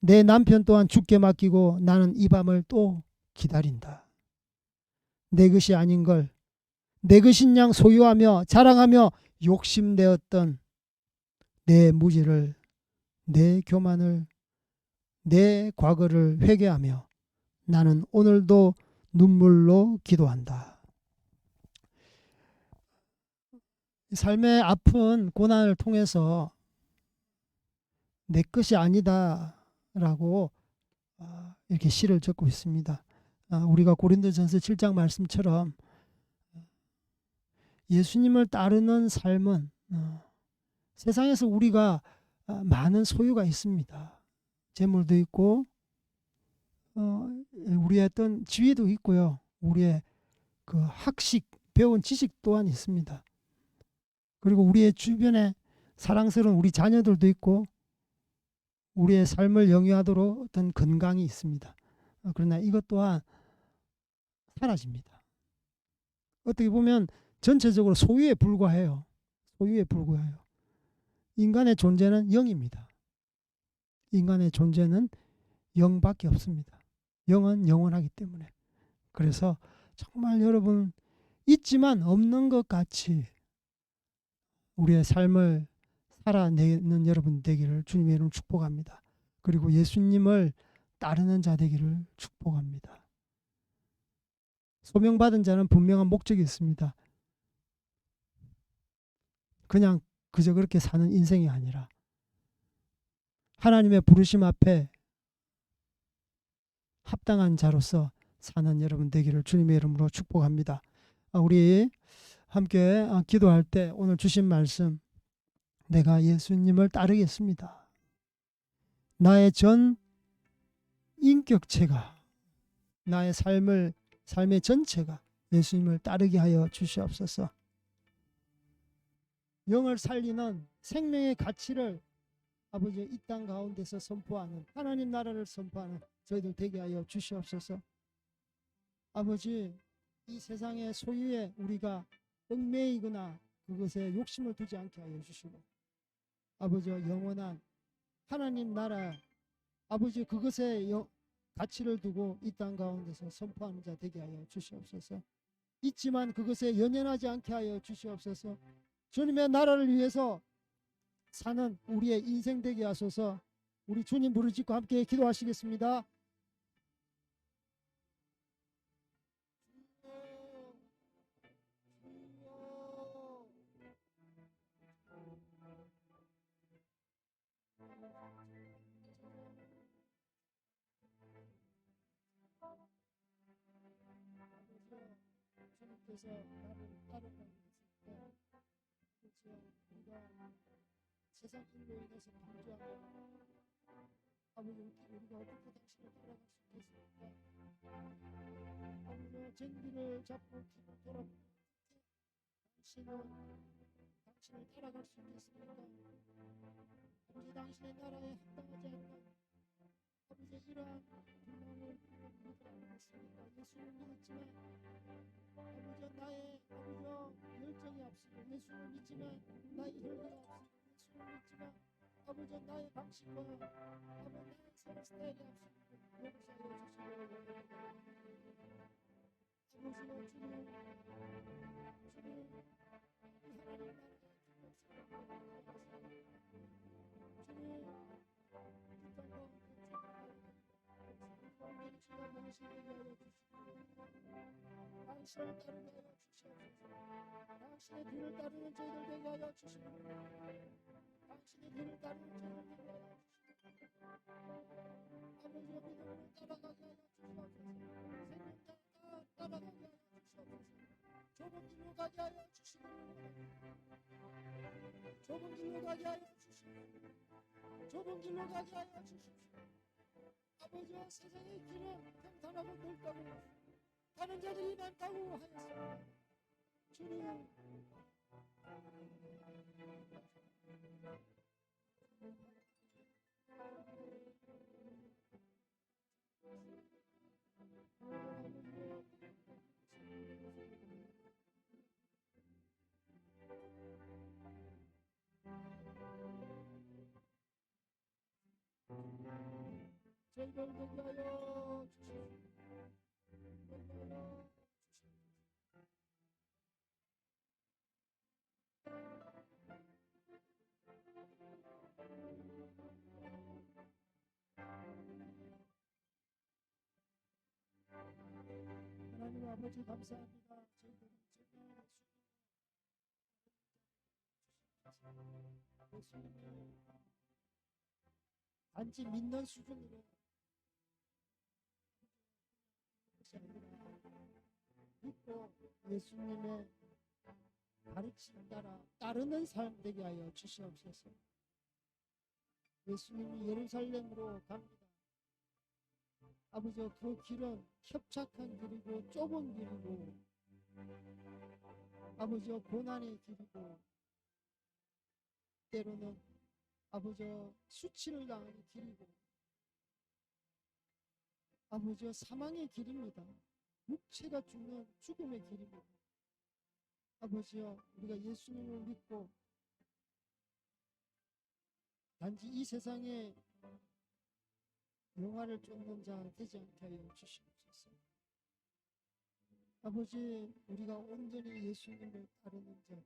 [SPEAKER 1] 내 남편 또한 주께 맡기고 나는 이 밤을 또 기다린다. 내 것이 아닌 걸 내 것인 양 소유하며 자랑하며 욕심내었던 내 무지를, 내 교만을, 내 과거를 회개하며 나는 오늘도 눈물로 기도한다. 삶의 아픈 고난을 통해서 내 것이 아니다라고 이렇게 시를 적고 있습니다. 우리가 고린도전서 7장 말씀처럼 예수님을 따르는 삶은 세상에서 우리가 많은 소유가 있습니다. 재물도 있고 우리의 어떤 지위도 있고요. 우리의 그 학식, 배운 지식 또한 있습니다. 그리고 우리의 주변에 사랑스러운 우리 자녀들도 있고 우리의 삶을 영위하도록 어떤 건강이 있습니다. 그러나 이것 또한 사라집니다. 어떻게 보면 전체적으로 소유에 불과해요. 소유에 불과해요. 인간의 존재는 영입니다. 인간의 존재는 영밖에 없습니다. 영은 영원하기 때문에. 그래서 정말 여러분 있지만 없는 것 같이 우리의 삶을 살아내는 여러분 되기를 주님의 이름으로 축복합니다. 그리고 예수님을 따르는 자 되기를 축복합니다. 소명받은 자는 분명한 목적이 있습니다. 그냥 그저 그렇게 사는 인생이 아니라 하나님의 부르심 앞에 합당한 자로서 사는 여러분 되기를 주님의 이름으로 축복합니다. 우리 함께 기도할 때 오늘 주신 말씀, 내가 예수님을 따르겠습니다. 나의 전 인격체가, 나의 삶의 전체가 예수님을 따르게 하여 주시옵소서. 영을 살리는 생명의 가치를 아버지 이 땅 가운데서 선포하는 하나님 나라를 선포하는 저희들 되게 하여 주시옵소서. 아버지 이 세상의 소유에 우리가 얽매이거나 그것에 욕심을 두지 않게 하여 주시고 아버지 영원한 하나님 나라 아버지 그것에 가치를 두고 이 땅 가운데서 선포하는 자 되게 하여 주시옵소서. 있지만 그것에 연연하지 않게 하여 주시옵소서. 주님의 나라를 위해서 사는 우리의 인생 되게 하소서. 우리 주님 부르짖고 함께 기도하시겠습니다. 주님께서 나를 따르라고 했을 때 우리가 세상 일로 인해서 방주하고 아버지 우리가 어떻게 당신을 따라갈 수 있겠습니까? 아버지 전기를 잡고 뒤로 돌아보고 당신을 따라갈 수 있겠습니까? 아버지 당신의 나라에 합당하지 않는 아버지 이러한 불만을 믿으라고 했습니다. 예수를 믿었지만 아버지 나의 아버지 열정이 앞서고 예수를 믿지만 나의 혈기가 앞서고 예수를 믿지만 아버지 나의 방식과 아버지 나의 생활 스타일이 앞서고 용서해 주시고 아버지와 주님 이 하나님 나라의 주님 이 땅과 당신을 따르게 하여 주시옵소서. 당신의 뒤를 따르는 저희들 되게 하여 주시옵소서. 당신의 뒤를 따르는 저희들 되게 하여 주시옵소서. 아버지의 믿음으로 따라가게 하여 주시옵소서. 생명 따라가게 하여 주시옵소서. 좁은 길로 가게 하여 주시옵소서. 좁은 길로 가게 하여 주시옵소서. 좁은 길로 가게 하여 주시옵소서. 아버지와 세상의 길은 평탄하고 넓다고 다른 자들이 많다고 하였습니다. 주님 저희들 되게 하여 주시옵소서. 하나님 아버지 감사합니다. 저희들은 예수님을 단지 믿는 수준으로 믿고 예수님의 가르침 따라 따르는 삶 되게 하여 주시옵소서. 예수님이 예루살렘으로 갑니다. 아버지 그 길은 협착한 길이고 좁은 길이고 아버지 고난의 길이고 때로는 아버지 수치를 당하는 길이고 아버지 사망의 길입니다. 육체가 죽는 죽음의 길입니다. 아버지여 우리가 예수님을 믿고 단지 이 세상에 영화를 쫓는 자 되지 않게 하여 주시옵소서. 아버지 우리가 온전히 예수님을 따르는 자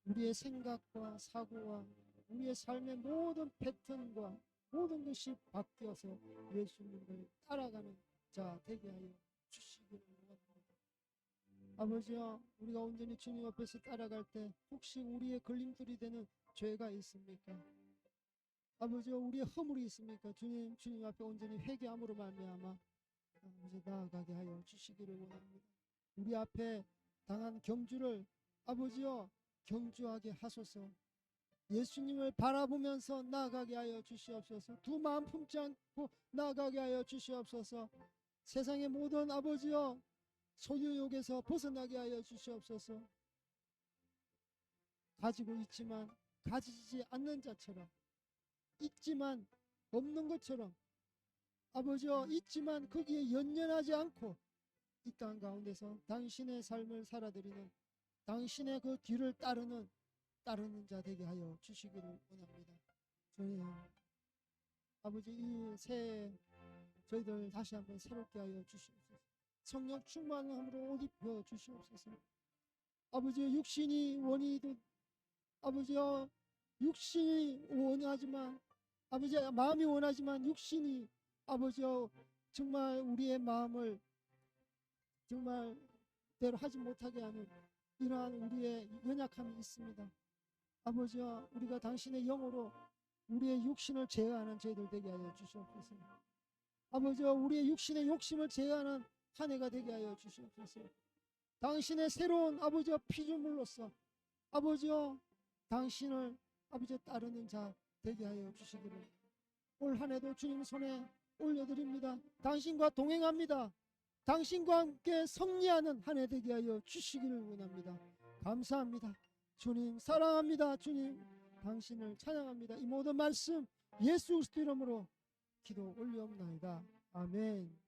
[SPEAKER 1] 우리의 생각과 사고와 우리의 삶의 모든 패턴과 모든 것이 바뀌어서 예수님을 따라가는 자 되게 하여 주시기를 원합니다. 아버지여 우리가 온전히 주님 앞에서 따라갈 때 혹시 우리의 걸림돌이 되는 죄가 있습니까? 아버지여 우리의 허물이 있습니까? 주님 앞에 온전히 회개함으로 말미암아 아버지 나아가게 하여 주시기를 원합니다. 우리 앞에 당한 경주를 아버지여 경주하게 하소서. 예수님을 바라보면서 나아가게 하여 주시옵소서. 두 마음 품지 않고 나아가게 하여 주시옵소서. 세상의 모든 아버지여 소유욕에서 벗어나게 하여 주시옵소서. 가지고 있지만 가지지 않는 자처럼 있지만 없는 것처럼 아버지여 있지만 거기에 연연하지 않고 이 땅 가운데서 당신의 삶을 살아드리는 당신의 그 뒤를 따르는 자 되게 하여 주시기를 원합니다. 주님 아버지 이 새해 저희들 다시 한번 새롭게 하여 주시옵소서. 성령 충만함으로 옷 입혀 주시옵소서. 아버지의 육신이 원이든 아버지여 육신이 원하지만 아버지의 마음이 원하지만 육신이 아버지여 정말 우리의 마음을 정말 대로 하지 못하게 하는 이러한 우리의 연약함이 있습니다. 아버지여 우리가 당신의 영으로 우리의 육신을 제어하는 저희들 되게 하여 주시옵소서. 아버지여 우리의 육신의 욕심을 제어하는 한 해가 되게 하여 주시옵소서. 당신의 새로운 아버지여 피조물로서 아버지여 당신을 아버지여 따르는 자 되게 하여 주시기를 올 한 해도 주님 손에 올려드립니다. 당신과 동행합니다. 당신과 함께 승리하는 한 해 되게 하여 주시기를 원합니다. 감사합니다. 주님 사랑합니다. 주님 당신을 찬양합니다. 이 모든 말씀 예수 그리스도 이름으로 기도 올리옵나이다. 아멘.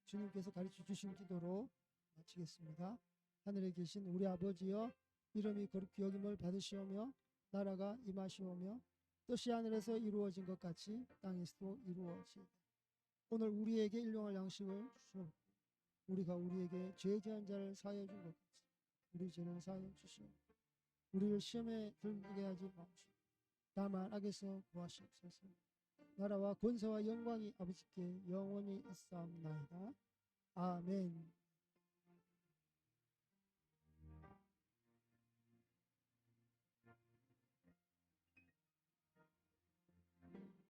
[SPEAKER 1] 주님께서 가르쳐 주신 기도로 마치겠습니다. 하늘에 계신 우리 아버지여 이름이 거룩히 여김을 받으시오며 나라가 임하시오며 뜻이 하늘에서 이루어진 것 같이 땅에서도 이루어지이다. 오늘 우리에게 일용할 양식을 주시옵소서. 우리가 우리에게 죄 지은 자를 사하여 준 것 같이 우리 죄를 사하여 주시옵소서. 우리를 시험에 들게 하지 마옵시고 다만 악에서 구하시옵소서. 나라와 권세와 영광이 아버지께 영원히 있사옵나이다. 아멘.